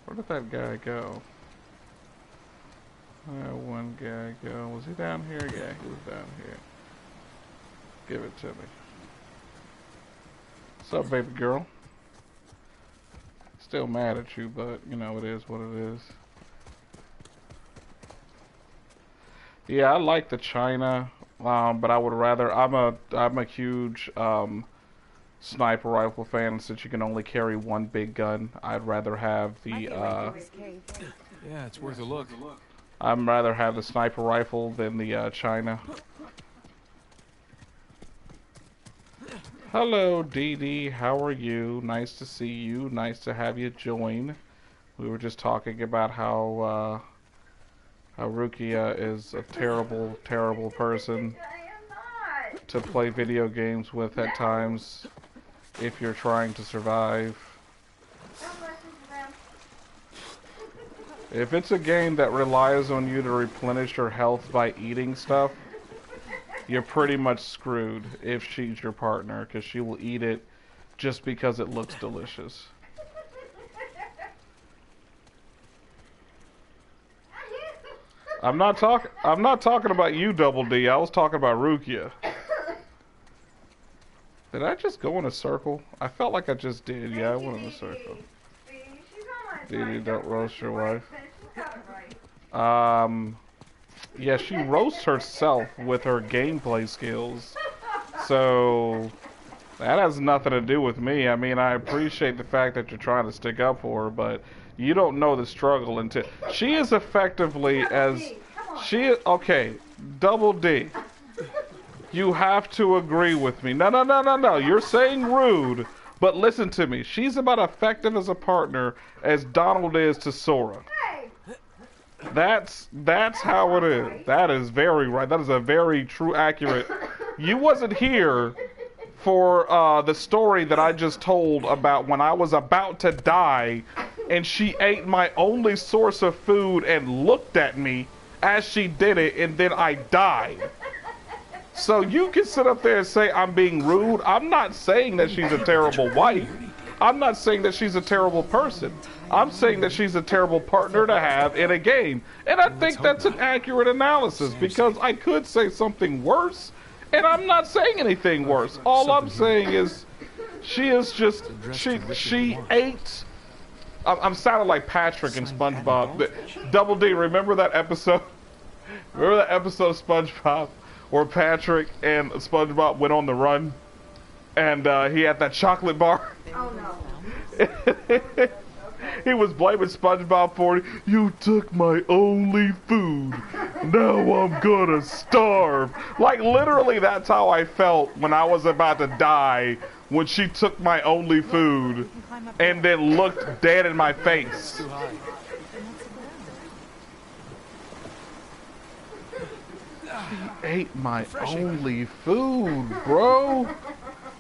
Where did that guy go? One guy go. Was he down here? Yeah, he was down here. Give it to me. What's up, baby girl? Still mad at you, but you know it is what it is. Yeah, I like the China, but I would rather. I'm a huge sniper rifle fan. Since you can only carry one big gun, I'd rather have the. Yeah, it's worth a look. I'd rather have the sniper rifle than the China. Hello, Dee Dee. How are you? Nice to see you. Nice to have you join. We were just talking about how Rukia is a terrible, terrible person to play video games with at times if you're trying to survive. If it's a game that relies on you to replenish your health by eating stuff, you're pretty much screwed if she's your partner, because she will eat it just because it looks delicious. I'm not talking about you, Double D. I was talking about Rukia. Did I just go in a circle? I felt like I just did. Yeah, I went in a circle. Dee Dee, don't roast your wife. Yeah, she roasts herself with her gameplay skills. So that has nothing to do with me. I mean, I appreciate the fact that you're trying to stick up for her, but you don't know the struggle until she is effectively as she is. Okay, Double D. You have to agree with me. No. You're saying rude, but listen to me. She's about effective as a partner as Donald is to Sora. That's how it is. That is very right. That is a very true, accurate. You wasn't here for the story that I just told about when I was about to die and she ate my only source of food and looked at me as she did it and then I died. So you can sit up there and say I'm being rude. I'm not saying that she's a terrible wife. I'm not saying that she's a terrible person. I'm saying that she's a terrible partner to have in a game. And I think that's an accurate analysis because I could say something worse and I'm not saying anything worse. All I'm saying is she is just, she ate. I'm sounding like Patrick in SpongeBob. Double D, remember that episode? Remember that episode of SpongeBob where Patrick and SpongeBob went on the run and he had that chocolate bar? Oh no. He was blaming SpongeBob for it. You took my only food. Now I'm gonna starve. Like literally that's how I felt when I was about to die when she took my only food and then looked dead in my face. She ate my only food, bro.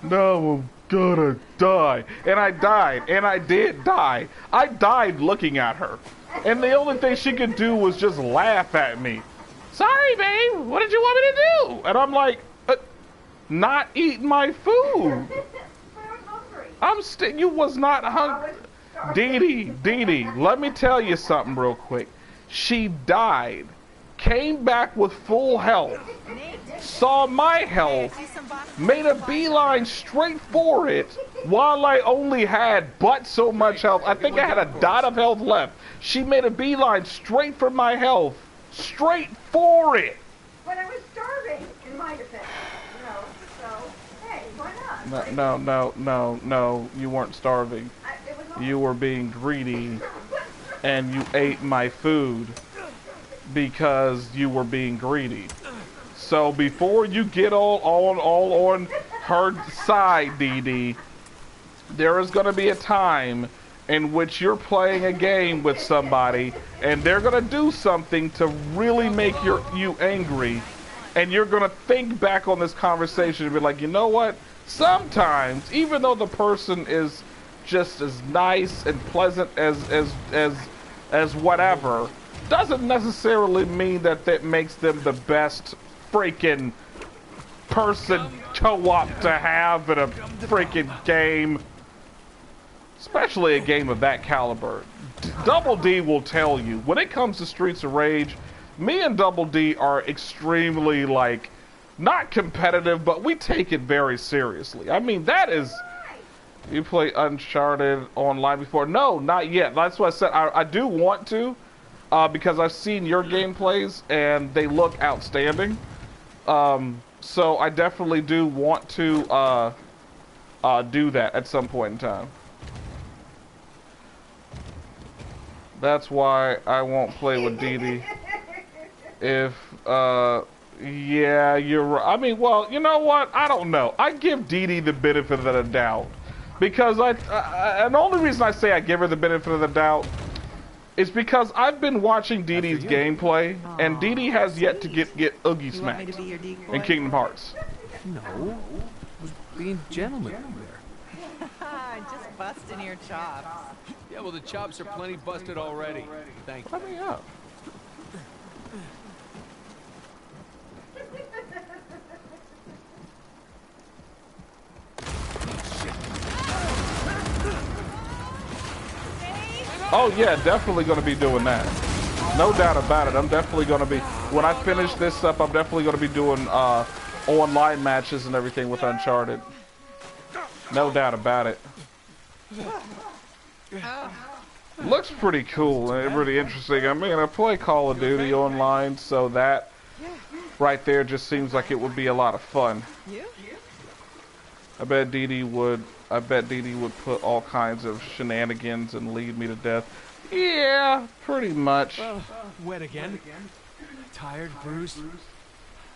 Now I'm gonna die. And I died. And I did die. I died looking at her. And the only thing she could do was just laugh at me. Sorry, babe. What did you want me to do? And I'm like, not eating my food. You was not hungry. Dee Dee, let me tell you something real quick. She died, came back with full health, saw my health, made a beeline straight for it while I only had but so much health. I think I had a dot of health left. She made a beeline straight for my health, straight for it. But I was starving, in my defense, you know, so, hey, why not? No, you weren't starving. You were being greedy. and you ate my food because you were being greedy. So before you get all on her side, Dee Dee, there is going to be a time in which you're playing a game with somebody and they're going to do something to really make you angry, and you're going to think back on this conversation and be like, you know what? Sometimes, even though the person is just as nice and pleasant as whatever, doesn't necessarily mean that that makes them the best freaking person co-op to have in a freaking game. Especially a game of that caliber. Double D will tell you, when it comes to Streets of Rage, me and Double D are extremely, like, not competitive, but we take it very seriously. I mean, that is... You play Uncharted online before? No, not yet. That's what I said. I do want to, because I've seen your gameplays, and they look outstanding. So I definitely do want to do that at some point in time. That's why I won't play with Dee Dee. If, yeah, you're right. I mean, well, you know what? I don't know. I give Dee Dee the benefit of the doubt. Because and the only reason I say I give her the benefit of the doubt is because I've been watching Dee Dee's gameplay, and Dee Dee has yet to get Oogie smacked in Kingdom Hearts. No, I was being gentleman there. Just busting your chops. Yeah, well, the chops are plenty busted already. Thank you. Let me up. Oh yeah, definitely going to be doing that. No doubt about it. I'm definitely going to be, when I finish this up, I'm definitely going to be doing online matches and everything with Uncharted. No doubt about it. Looks pretty cool and pretty interesting. I mean, I play Call of Duty online, so that right there just seems like it would be a lot of fun. I bet Dee Dee would put all kinds of shenanigans and lead me to death. Yeah, pretty much. Well, wet again. Tired, bruised.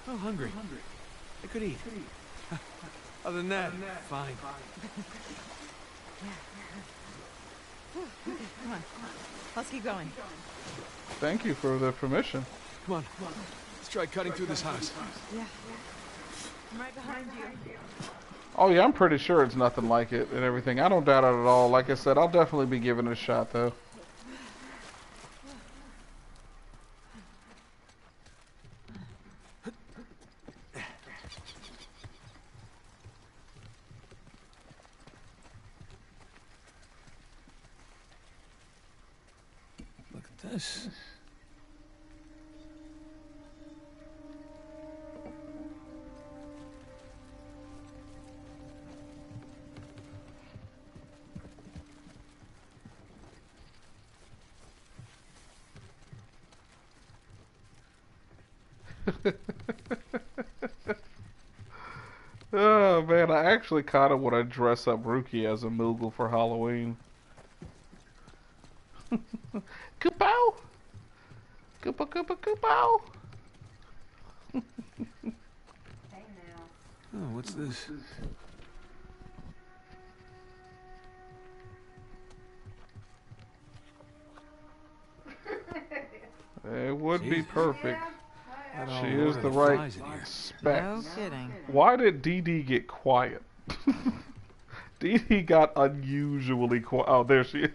Oh, hungry. I could eat. Other than that, fine. Come on. Let's keep going. Thank you for the permission. Come on. Let's try cutting through this house. Yeah. I'm right behind you. Oh yeah, I'm pretty sure it's nothing like it and everything. I don't doubt it at all. Like I said, I'll definitely be giving it a shot though. Look at this. Oh man, I actually kind of want to dress up Rookie as a Moogle for Halloween. Koopow! Koopa Koopa Koopow! Hey now. Oh, what's this? It would be Jeez. perfect. Got She all is Lord the of right Flies in here. spec. No kidding. Why did Dee Dee get quiet? Dee Dee got unusually quiet. Oh, there she is.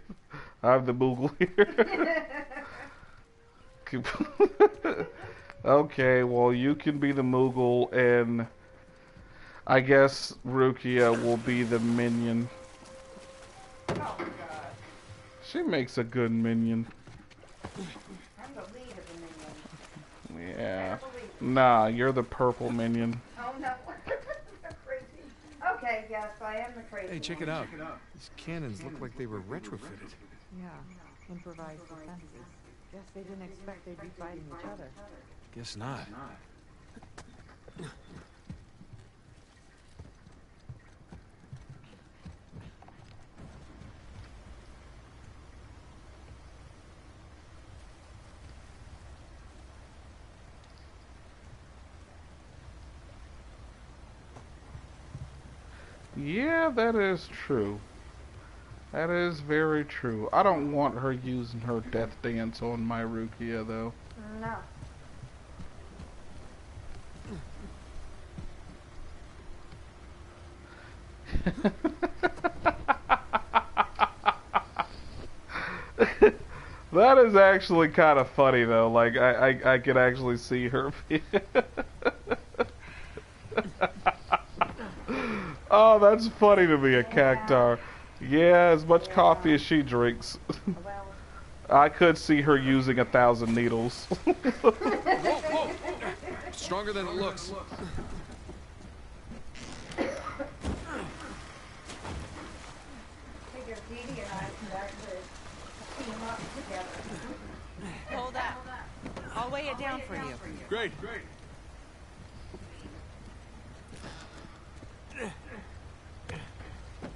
I have the Moogle here. Okay, well, you can be the Moogle, and I guess Rukia will be the minion. Oh God. She makes a good minion. I'm the lead of the minion. Yeah. Nah, you're the purple minion. Oh no. I'm crazy. Okay, yes, I am the crazy Hey, check one. it out. These cannons look like they were retrofitted. Yeah. Improvised defenses. Guess they didn't expect they'd be fighting each other. Guess not. Yeah, that is true. That is very true. I don't want her using her death dance on my Rukia, though. No. That is actually kind of funny, though. Like, I can actually see her. Oh, that's funny to me, a cactar. Yeah, as much coffee as she drinks. Well, I could see her using 1,000 needles. Whoa, whoa! Stronger than it looks. figure Dee Dee and I could actually team up together. Hold up. I'll weigh it down for you. Great.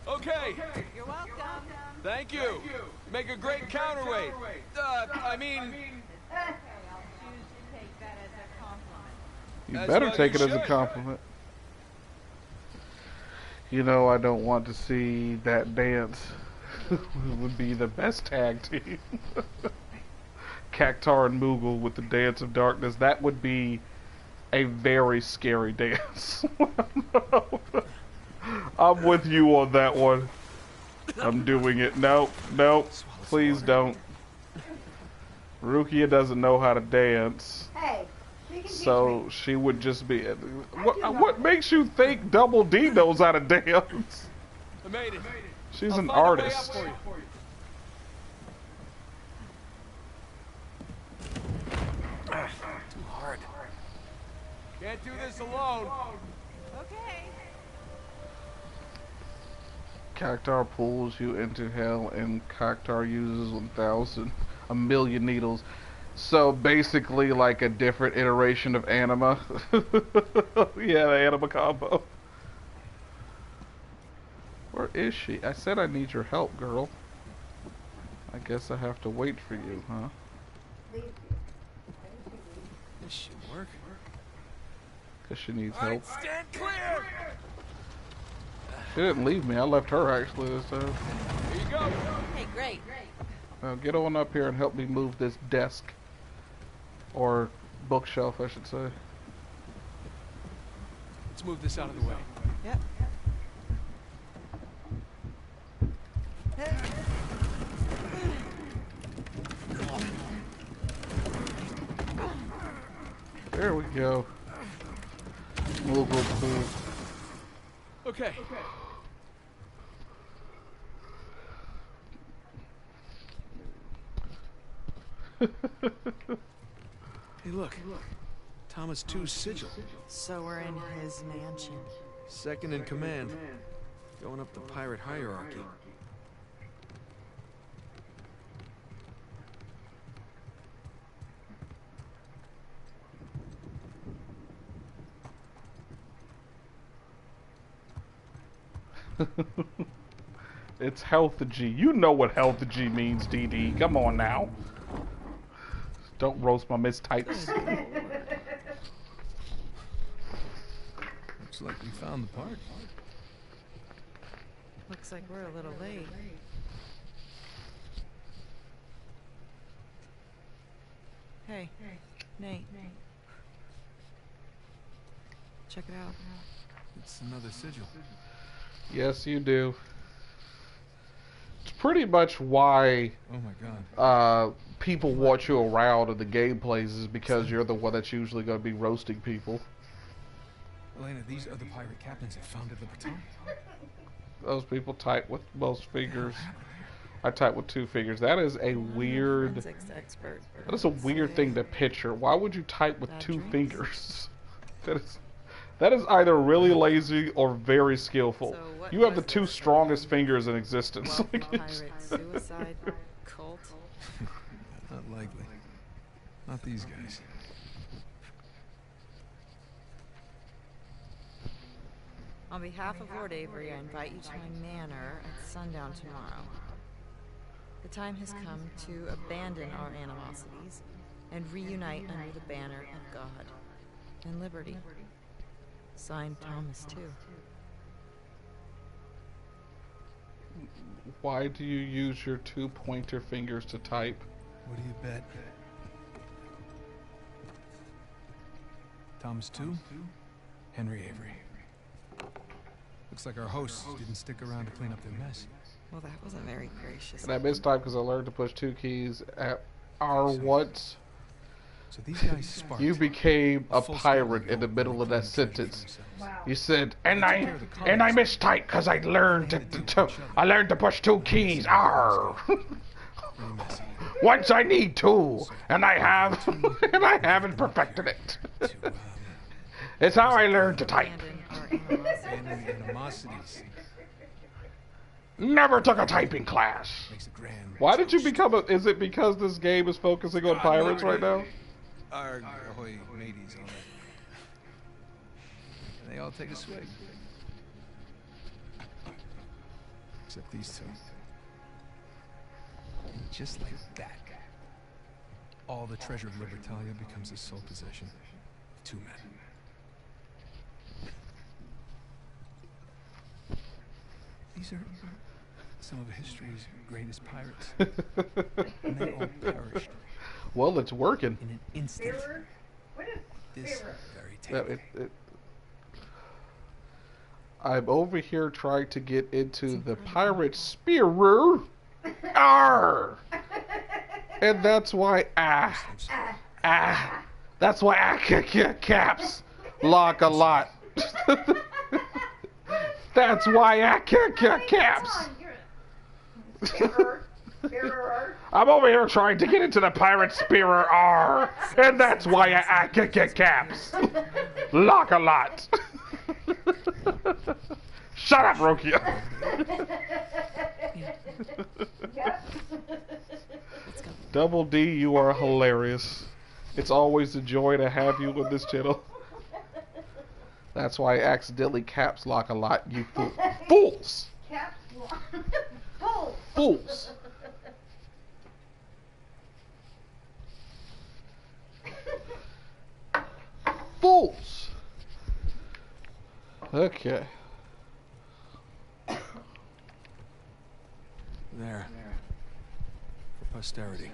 Okay. You're welcome. Thank you. Make a great counterweight. I mean, You As better well take you it as a should. compliment. You know, I don't want to see that dance. Would be the best tag team. Cactar and Moogle with the Dance of Darkness. That would be a very scary dance. I'm with you on that one. I'm doing it. Nope, nope. Please don't. Rukia doesn't know how to dance. Hey, she can teach So me. she would just be. What makes you think Double D knows how to dance? I made it. She's I'll an find a way artist. up for you. Too hard. Can't do this alone. Okay. Cactar pulls you into hell, and Cactar uses 1,000,000 needles. So basically, like a different iteration of Anima. Yeah, the Anima combo. Where is she? I said I need your help, girl. I guess I have to wait for you, huh? Leave you. This should work. Because she needs All help. right, stand clear. She didn't leave me. I left her actually this time. Here you go. Hey, great. Now get on up here and help me move this desk. Or bookshelf, I should say. Let's move this out of the way. Yep. There we go. Move, move. Okay. Hey, look. Thomas II's sigil. So we're in his mansion. Second in command. Going up the pirate hierarchy. It's health G. You know what health G means, DD. Come on now. Don't roast my mistypes. Looks like we found the part. Looks like we're a little late. Hey, Nate. Check it out. It's another sigil. Yes, you do. It's pretty much why Oh my god. people watch you around in the gameplays is because you're the one that's usually going to be roasting people. Elena, these are the pirate captains that founded the baton. Those people type with most fingers. I type with 2 fingers. That is a weird. Forensics expert. That is a weird thing to picture. Why would you type with Bad 2 dreams? fingers? That is either really lazy or very skillful. So what You have the was 2 this? strongest fingers in existence. Well, Like, pirate suicide cult. Not likely. Not these guys. On behalf of Lord Avery, I invite you to my manor at sundown tomorrow. The time has come to abandon our animosities and reunite under the banner of God and liberty. Signed, Thomas, too. Why do you use your 2 pointer fingers to type? What do you bet? Thomas 2, Henry Avery. Looks like our hosts didn't stick around to clean up their mess. Well, that wasn't very gracious. And I mistyped because I learned to push 2 keys at R once. So these guys sparked. You became a pirate in the middle of that sentence. Wow. You said, and I mistyped because I learned to push 2 keys. R. Once I need 2, and I haven't perfected it. It's how I learned to type. Abandon animosities. Never took a typing class. Makes a grand. Why did you become a... Is it because this game is focusing on pirates right now? Arg, ahoy, mateys, all that. And they all take a swig. Except these two. And just like that, all the treasure of Libertalia becomes the sole possession of 2 men. These are some of history's greatest pirates. And they all perished Well, it's working. in an instant. Spearer? What is This spearer? very Yeah, tale. I'm over here trying to get into the pirate spearer. Arr! And that's why that's why caps lock a lot. That's why caps. Spearer? Spearer? I'm over here trying to get into the pirate spearer R, and that's why I caps lock a lot. Shut up, Rokia. Yep. Double D, you are hilarious. It's always a joy to have you on this channel. That's why I accidentally caps lock a lot, you fools. Caps lock. Full. Fools. Fools. Okay. There. For posterity.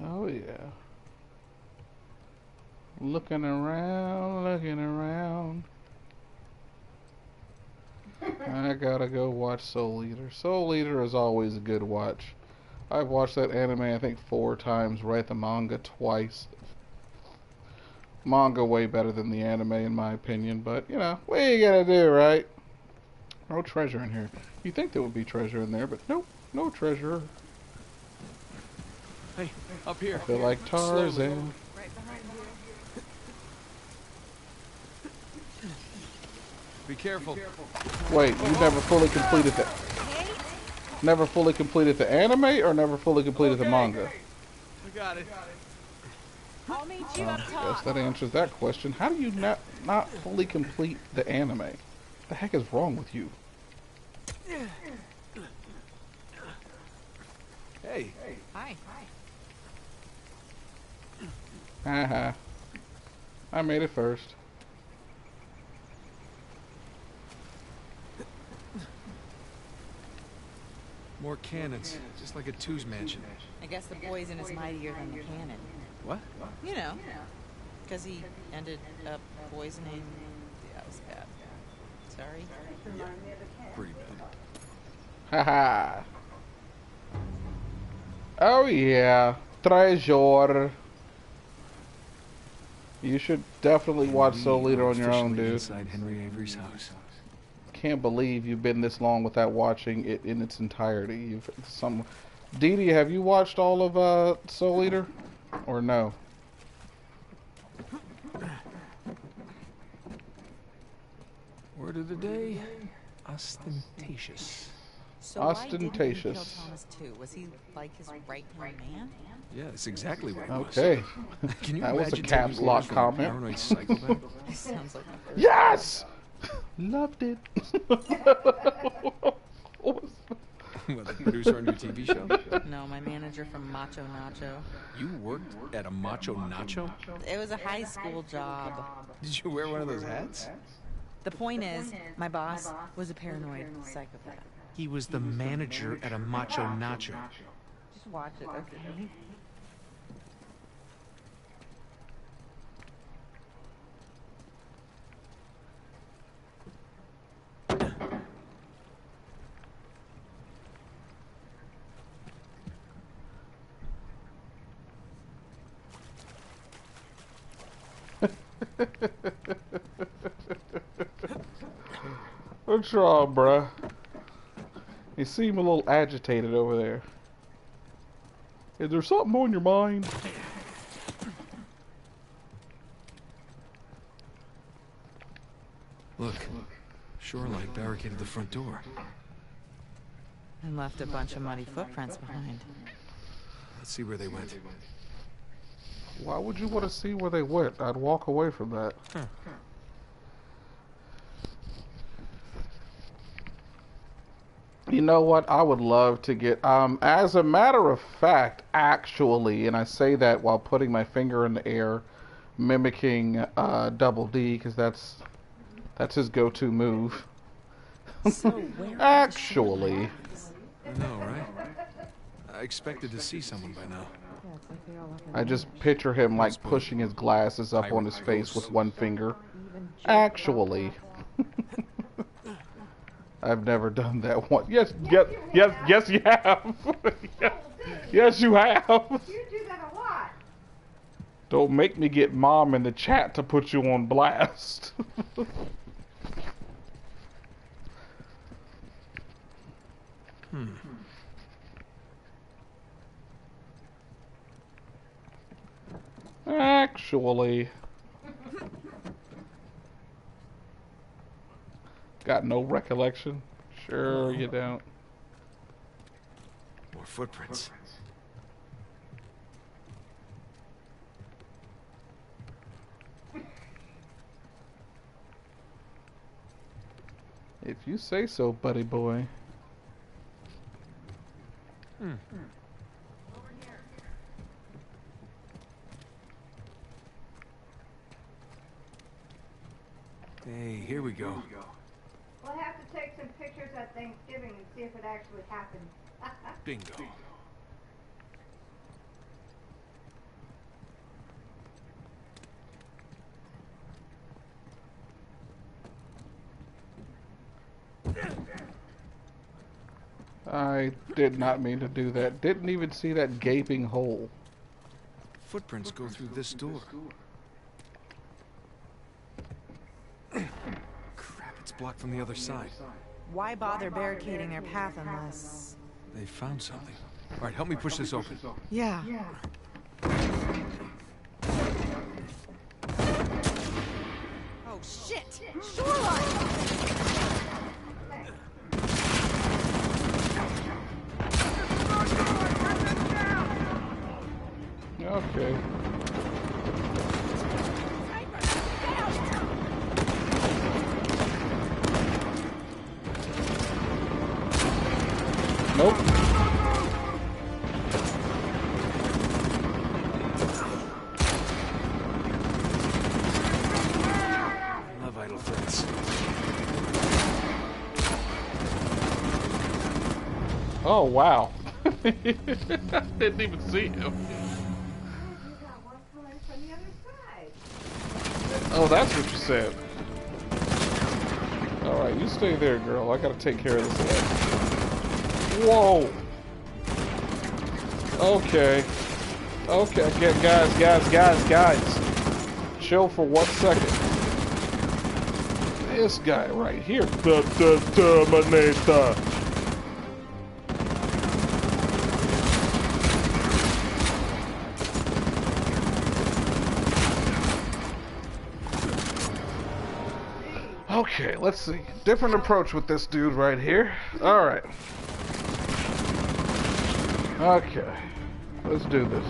Oh yeah. Looking around, looking around. I gotta go watch Soul Eater. Soul Eater is always a good watch. I've watched that anime I think 4 times, read the manga twice. Manga way better than the anime in my opinion, but you know, what you gotta do, right? No treasure in here. You think there would be treasure in there, but nope, no treasure. Hey, up here. I feel like Tarzan. Right behind you. Be careful. Wait, you never fully completed the... Never fully completed the anime, or never fully completed the manga? I got it. I'll meet you up I top. guess that answers that question. How do you not fully complete the anime? What the heck is wrong with you? Hey. Hi. Haha. I made it first. More cannons, just like a Two's mansion. I guess the poison is mightier than the cannon. What? You know, because he ended up poisoning. That was bad. Sorry. Pretty bad. Haha. Oh yeah. Treasure. You should definitely watch Soul Eater on your own, Officially dude. Inside Henry Avery's house. Can't believe you've been this long without watching it in its entirety. Dee Dee, have you watched all of Soul Eater, or no? Word of the day: ostentatious. So why didn't he Ostentatious. kill Thomas too? Was he like his right-hand man? Yeah, that's exactly what it Okay. was. Can you That was a imagine caps taking lock orders from a comment. paranoid psychopath? Sounds like my first. Yes! Loved it. What was What, the producer on your TV show? No, my manager from Macho Nacho. You worked at a Macho Nacho? It was a high school job. Did you wear one of those hats? The point is, my boss was a paranoid psychopath. He was the manager at a Macho Nacho. Just watch it, okay? What's wrong, bruh? You seem a little agitated over there. Is there something on your mind? Look, Shoreline barricaded the front door. And left a bunch of muddy footprints behind. Let's see where they went. Why would you want to see where they went? I'd walk away from that. Huh. You know what? I would love to get, as a matter of fact, actually, and I say that while putting my finger in the air, mimicking Double D, because that's his go-to move. So where Actually. I know, right? I expected to see someone by now. I just picture him like pushing his glasses up on his face with one finger. Actually. I've never done that one. Yes, yes, you have. Yes, you have. You do that a lot. Don't make me get Mom in the chat to put you on blast. Actually. Got no recollection? Sure you don't. More footprints. If you say so, buddy boy. Hey, here we go. We'll have to take some pictures at Thanksgiving and see if it actually happened. Bingo. I did not mean to do that. Didn't even see that gaping hole. Footprints go through this door. Crap, it's blocked from the other side. Why bother barricading their path unless... They found something. All right, help me push this open. Yeah. Oh, shit! Shoreline! Okay. Nope. Love idle threats. Oh, wow. Didn't even see him. You got one coming from the other side. Oh, that's what you said. Alright, you stay there, girl. I gotta take care of this guy. Whoa! Okay. Okay, guys. Chill for 1 second. This guy right here. The Terminator. Okay, let's see. Different approach with this dude right here. Alright. Okay. Let's do this.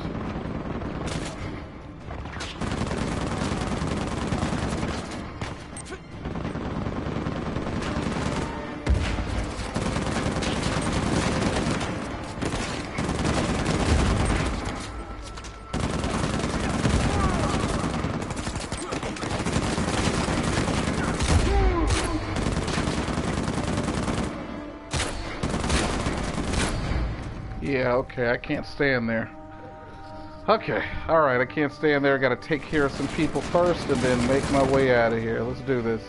Yeah, okay, I can't stand there. Okay, alright, I can't stand there. I gotta take care of some people first and then make my way out of here. Let's do this.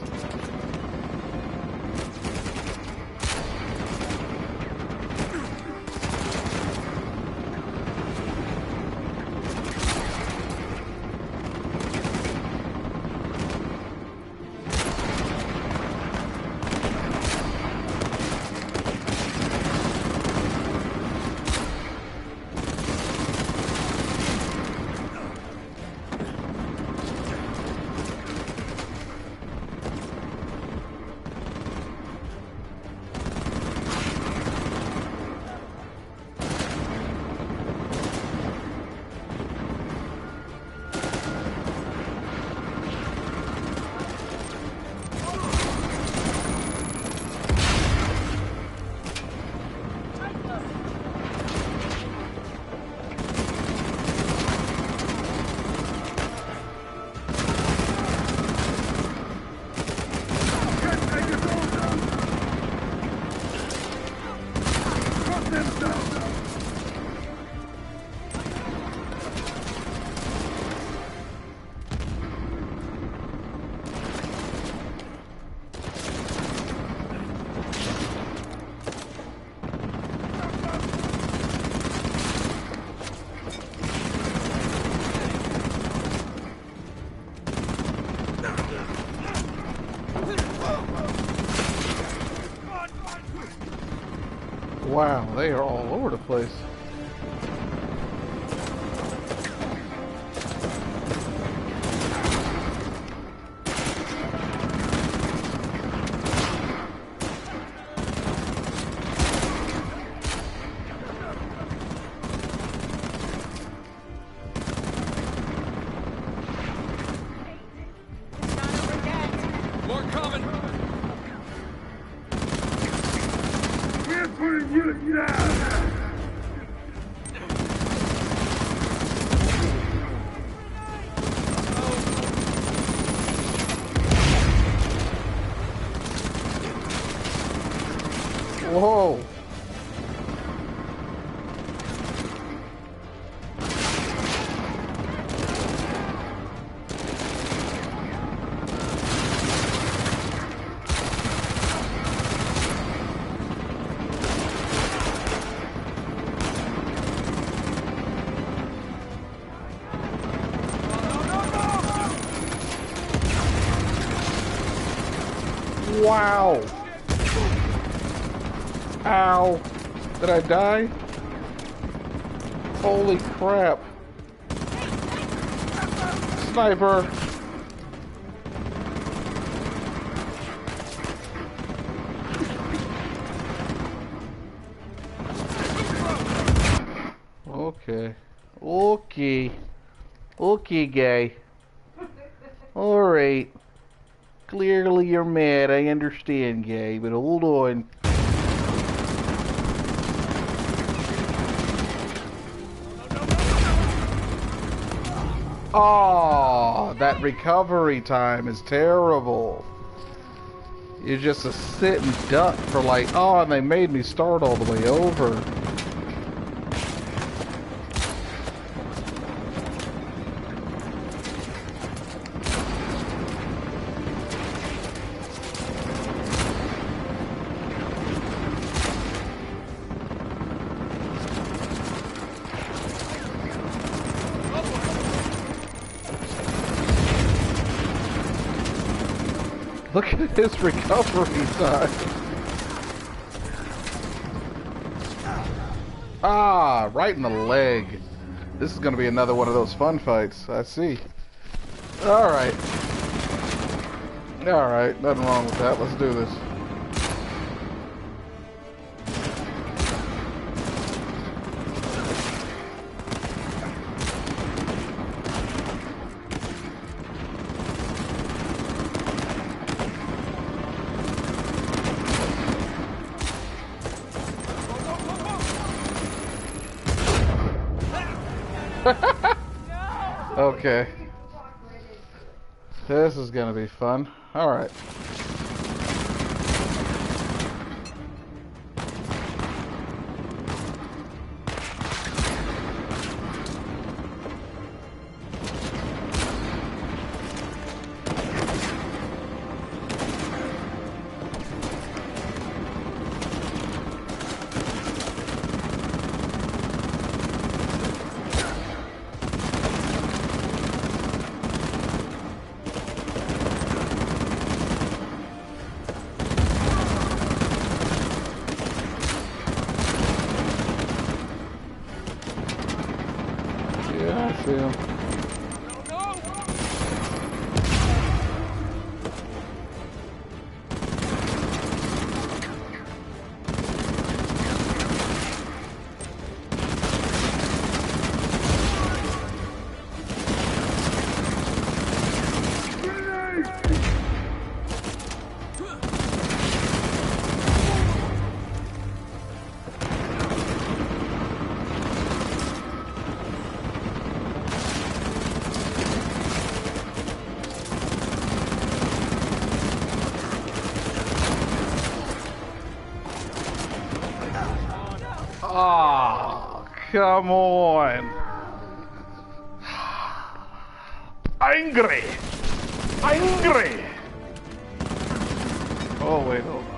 Wow, they are all over the place. More coming! Whoa! Wow! Ow! Did I die? Holy crap! Sniper! Okay. Okay. Okay, guy. Alright. Clearly you're mad, I understand, guy, but hold on. Oh, that recovery time is terrible. You just a sit and duck for like, oh, and they made me start all the way over. Look at his recovery time. Ah, right in the leg. This is going to be another one of those fun fights. I see. Alright. Alright, nothing wrong with that. Let's do this. Okay. This is gonna be fun. Alright. come on. Angry. Angry. Oh, wait, hold on.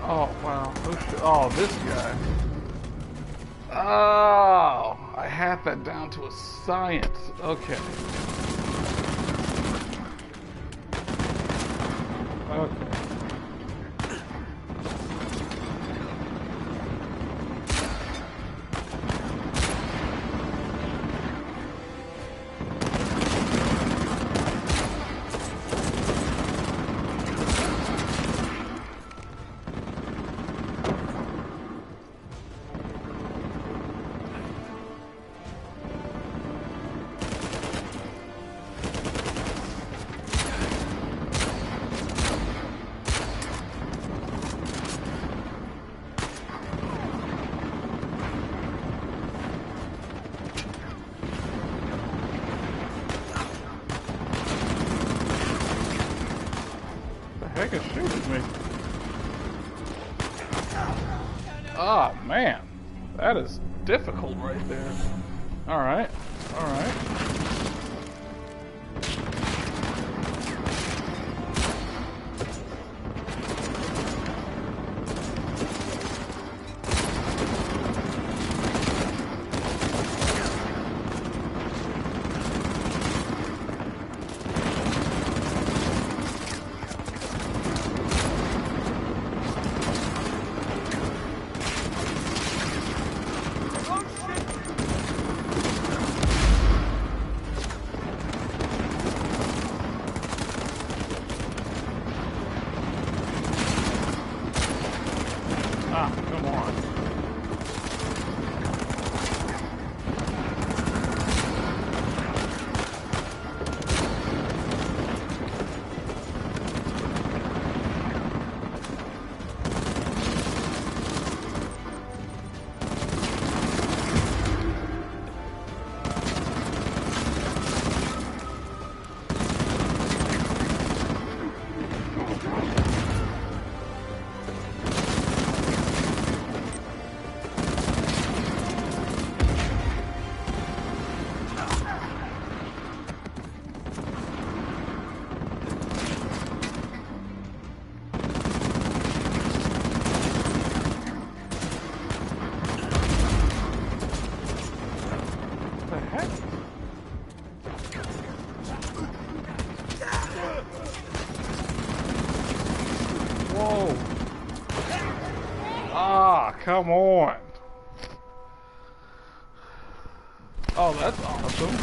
Oh, wow. Oh, this guy. Oh, I had that down to a science. Okay. Okay. The heck is shooting me? Oh, man. That is difficult right there. Alright. Alright. Ah, come on. The heck? Whoa. Ah, come on. Oh, that's awesome.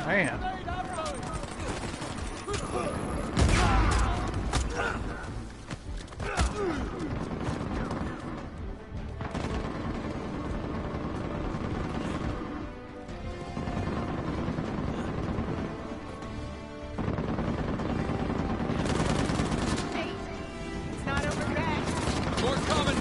Man. Hey, it's not over yet. More coming!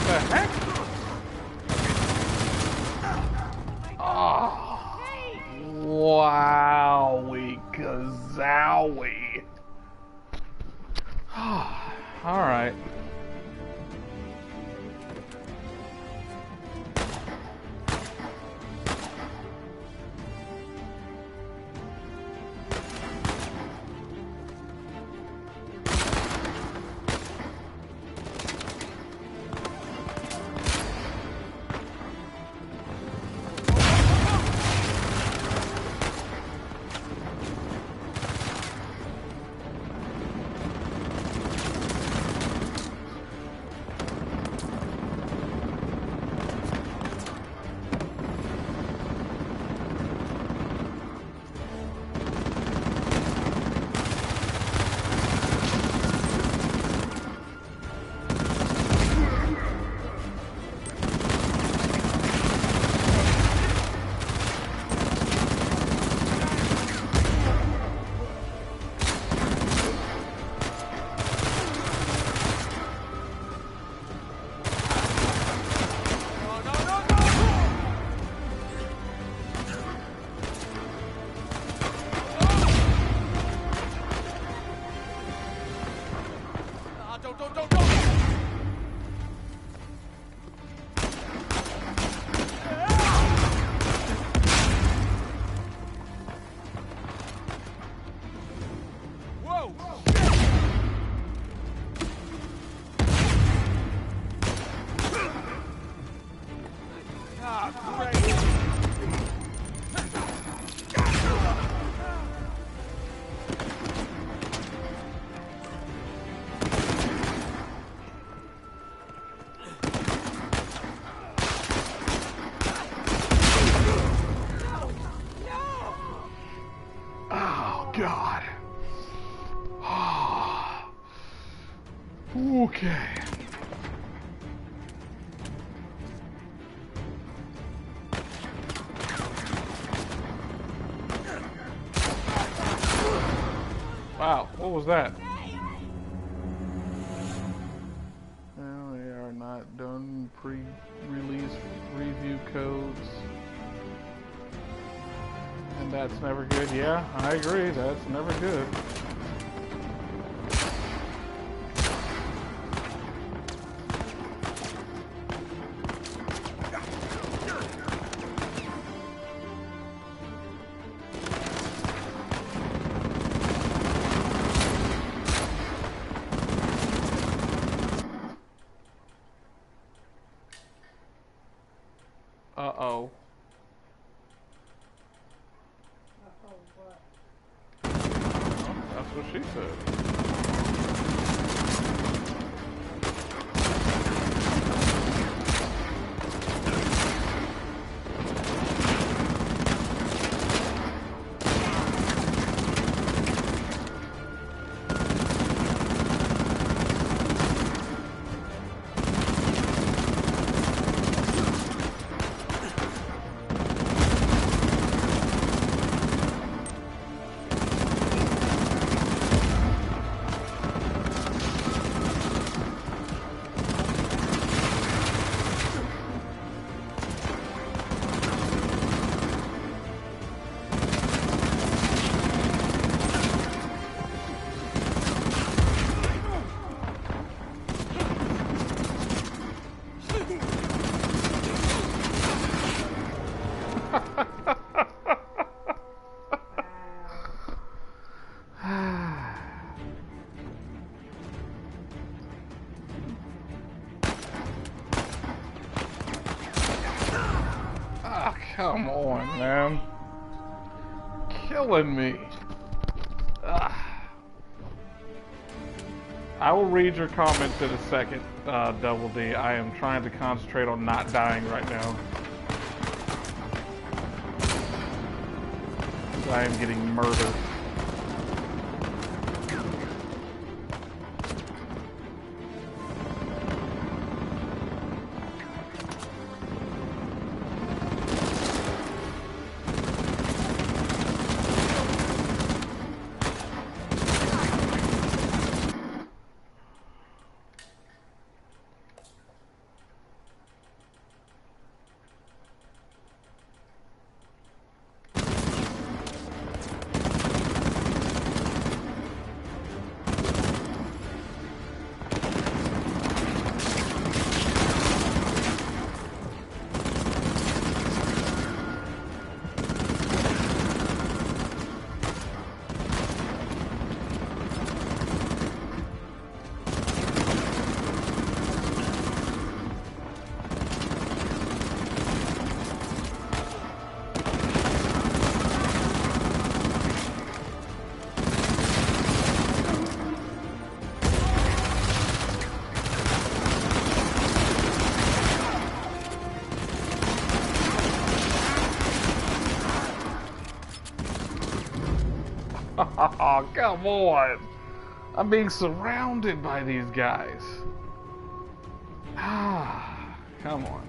The heck? Oh, wowie kazowie. All right. God. Okay. Wow, what was that? Well, they are not done pre-release review codes. And that's never good. Yeah, I agree. That's never good. Uh-oh. That's what she said. Come on, man. Killing me. Ugh. I will read your comments in a second, Double D. I am trying to concentrate on not dying right now. I am getting murdered. Oh, come on. I'm being surrounded by these guys. Ah, come on.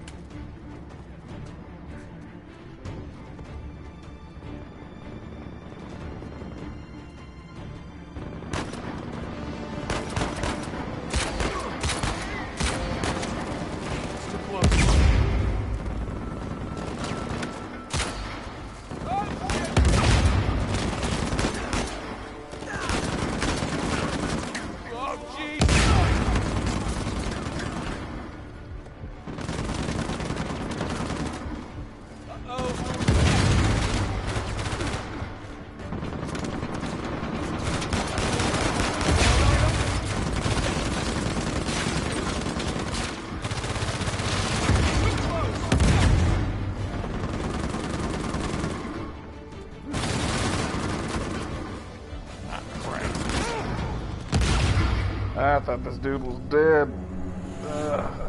I thought this dude was dead. Ugh.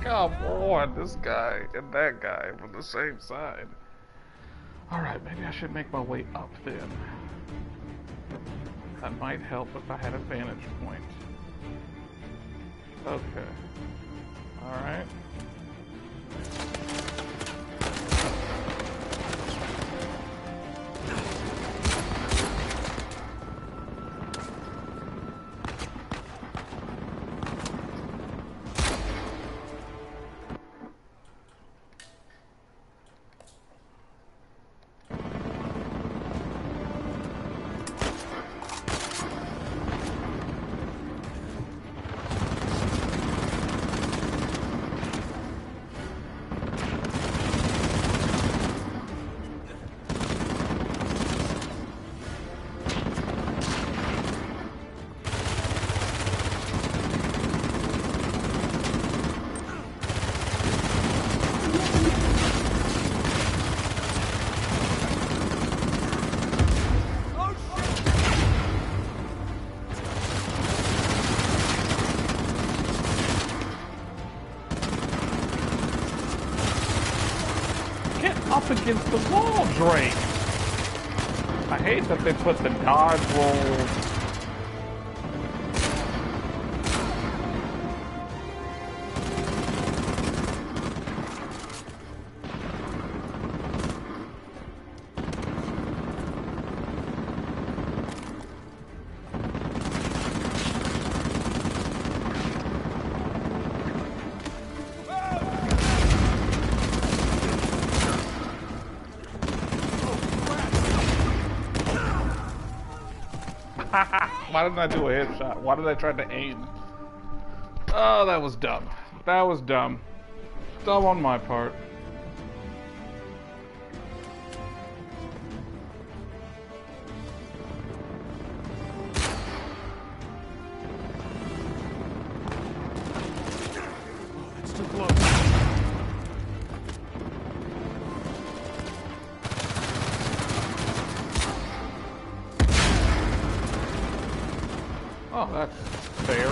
Come on, this guy and that guy from the same side. Alright, maybe I should make my way up then. That might help if I had a vantage point. Okay. Alright. against the wall, Drake. I hate that they put the dodge roll. Why didn't I do a headshot? Why did I try to aim? Oh, that was dumb. That was dumb. Dumb on my part. It's too close. Oh, that's fair.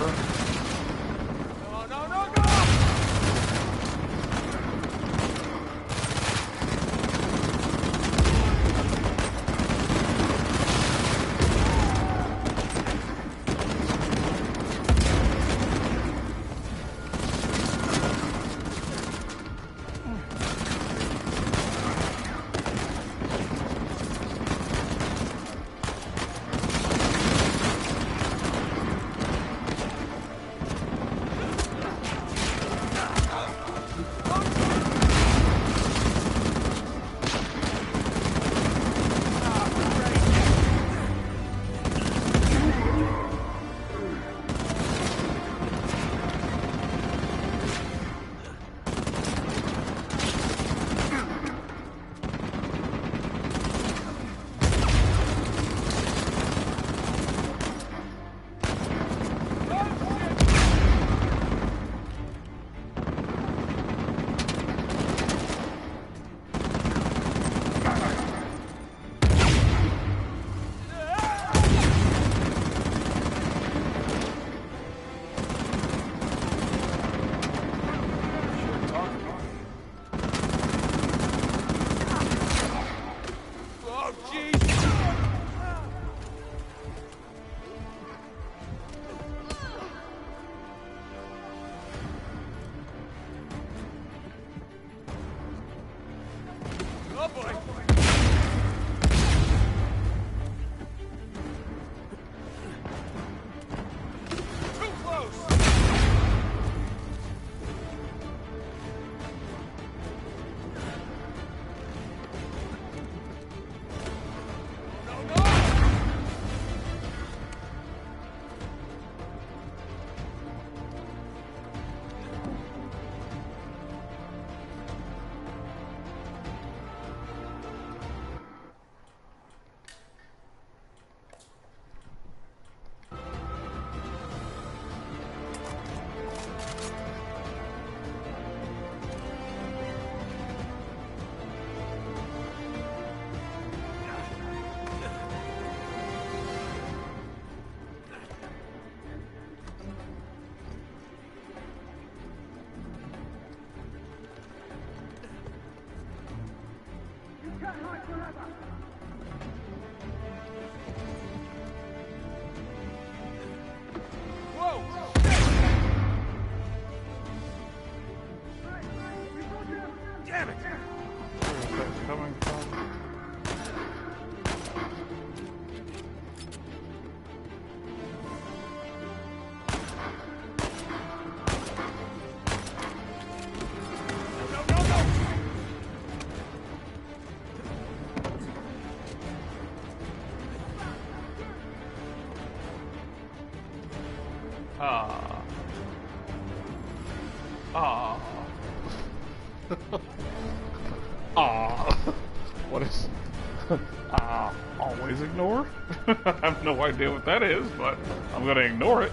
No, no, no, no! Oh boy! Too close! No, no! Whoa! Damn it! Where is that coming from? No, no, no! Ah. Ah. Ah. What is... Ah. Always ignore? I have no idea what that is, but I'm gonna ignore it.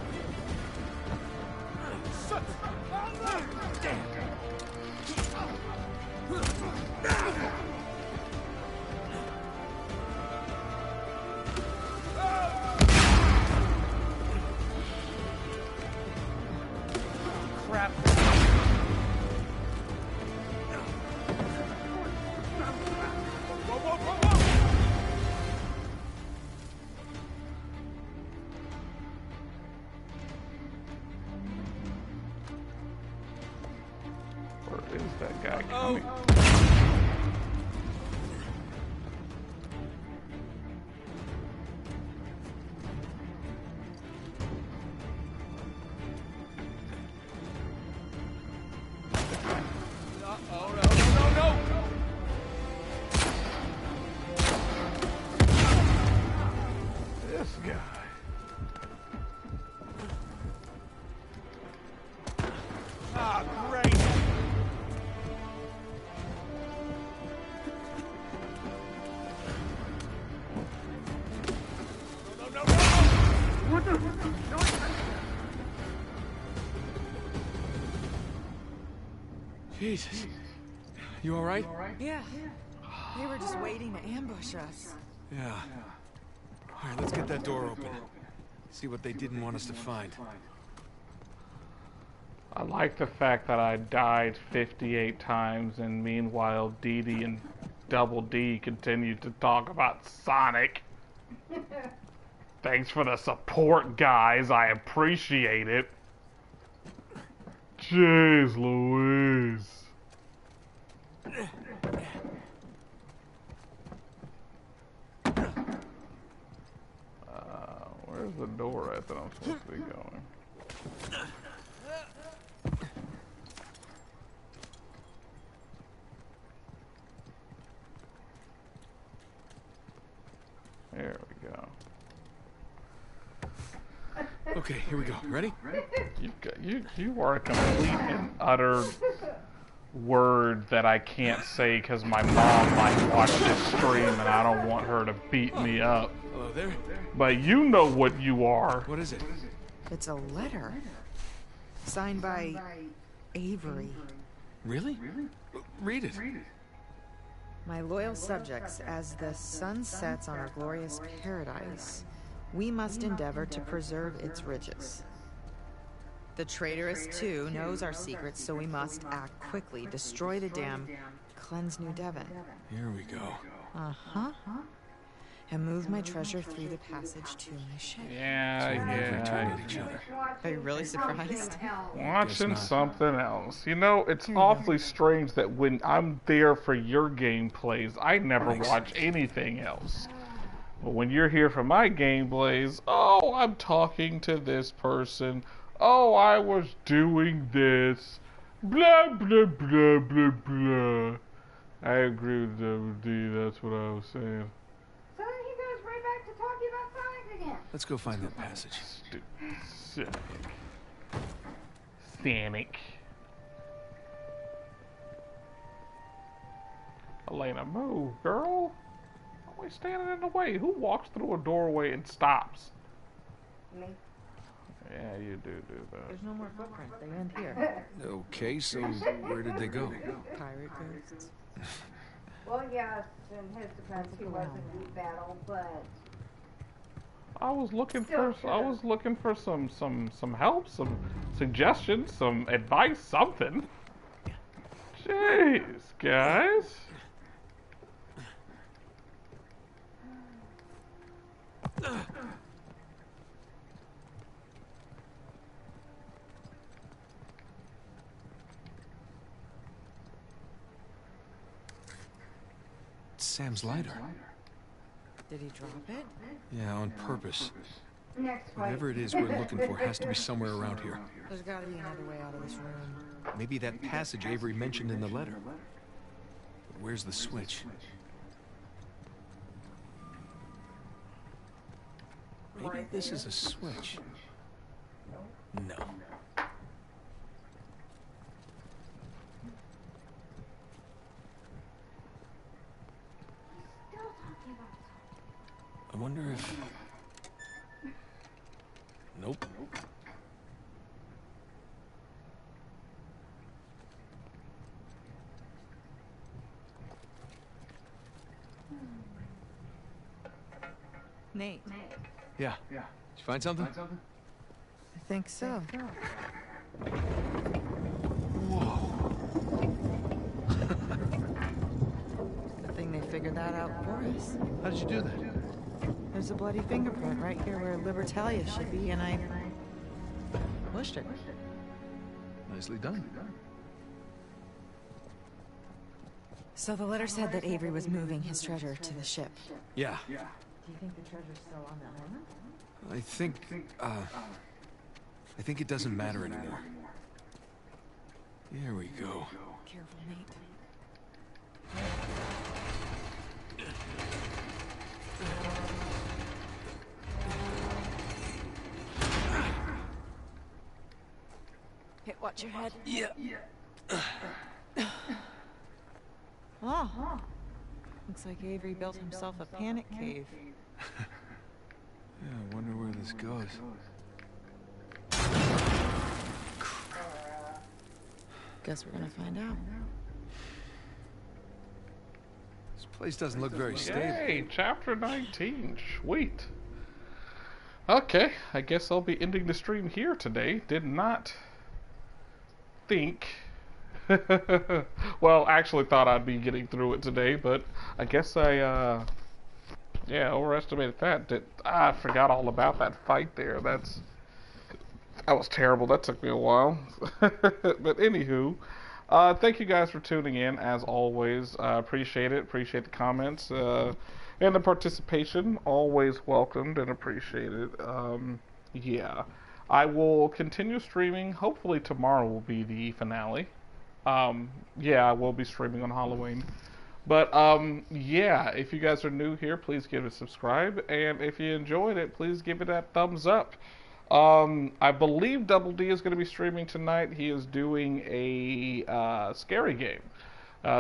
Crap! guy. Ah, great! No, no, no, no! What the? Jesus. You all right? Yeah. They were just waiting to ambush us. Yeah. All right, let's get that door open. See what they didn't want us to find. I like the fact that I died 58 times, and meanwhile Dee Dee and Double D continued to talk about Sonic. Thanks for the support, guys. I appreciate it. Jeez Louise. Where's the door at that I'm supposed to be going? There we go. Okay, here we go. Ready? You are a complete and utter word that I can't say because my mom might watch this stream and I don't want her to beat me up. Hello there. But you know what you are. What is it? It's a letter. Signed by Avery. Really? Read it. My loyal subjects, as the sun sets on our glorious paradise, we must endeavor to preserve its riches. The traitorous, too, knows our secrets, so we must act quickly, destroy the dam, cleanse New Devon. Here we go. Uh-huh. And move my treasure through the passage to my ship. Yeah. Each other. Are you really surprised? Watching something else. You know, it's awfully strange that when I'm there for your gameplays, I never watch anything else. But when you're here for my gameplays, oh, I'm talking to this person. Oh, I was doing this. Blah, blah, blah, blah, blah. I agree with WD, that's what I was saying. So then he goes right back to talking about Sonic again. Let's go find that passage. Stupid Sonic. Elena, move, girl. Always standing in the way. Who walks through a doorway and stops? Me. Yeah, you do that. There's no more footprints. They end here. Okay, so where did they go? Pirate ghosts. Well, yes, in his defense, he was in deep battle, but I was looking for some help, some suggestions, some advice, something. Jeez, guys. It's Sam's lighter. Did he drop it? Yeah, on purpose. next fight. Whatever it is we're looking for has to be somewhere around here. There's gotta be another way out of this room. Maybe that passage Avery mentioned in the letter. But where's the switch? Maybe this is a switch. No. I wonder if... Nope. Nate. Yeah. Did you find something? I think so. Whoa. Good thing they figured that out for us. How did you do that? There's a bloody fingerprint right here where Libertalia should be, and I pushed it. Nicely done. So the letter said that Avery was moving his treasure to the ship. Yeah. Do you think the treasure's still on the island? I think it doesn't matter anymore. Here we go. Careful, Nate. Watch your head. Yeah. Oh. Looks like Avery built himself a panic cave. Yeah, I wonder where this goes. Guess we're gonna find out. This place doesn't look very stable. Yay, chapter 19. Sweet. Okay, I guess I'll be ending the stream here today. Did not think... well, actually thought I'd be getting through it today, but I guess I, yeah, overestimated that. I forgot all about that fight there. That was terrible. That took me a while. But anywho, thank you guys for tuning in, as always. Appreciate it. Appreciate the comments and the participation. Always welcomed and appreciated. Yeah. I will continue streaming. Hopefully tomorrow will be the finale. Yeah, I will be streaming on Halloween. But, yeah, if you guys are new here, please give it a subscribe. And if you enjoyed it, please give it that thumbs up. I believe Double D is going to be streaming tonight. He is doing a scary game.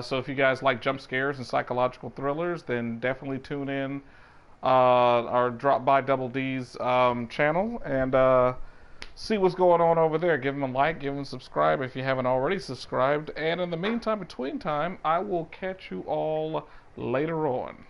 So if you guys like jump scares and psychological thrillers, then definitely tune in or drop by Double D's channel and see what's going on over there. Give him a like, give him a subscribe if you haven't already subscribed. And in the meantime, between time, I will catch you all later on.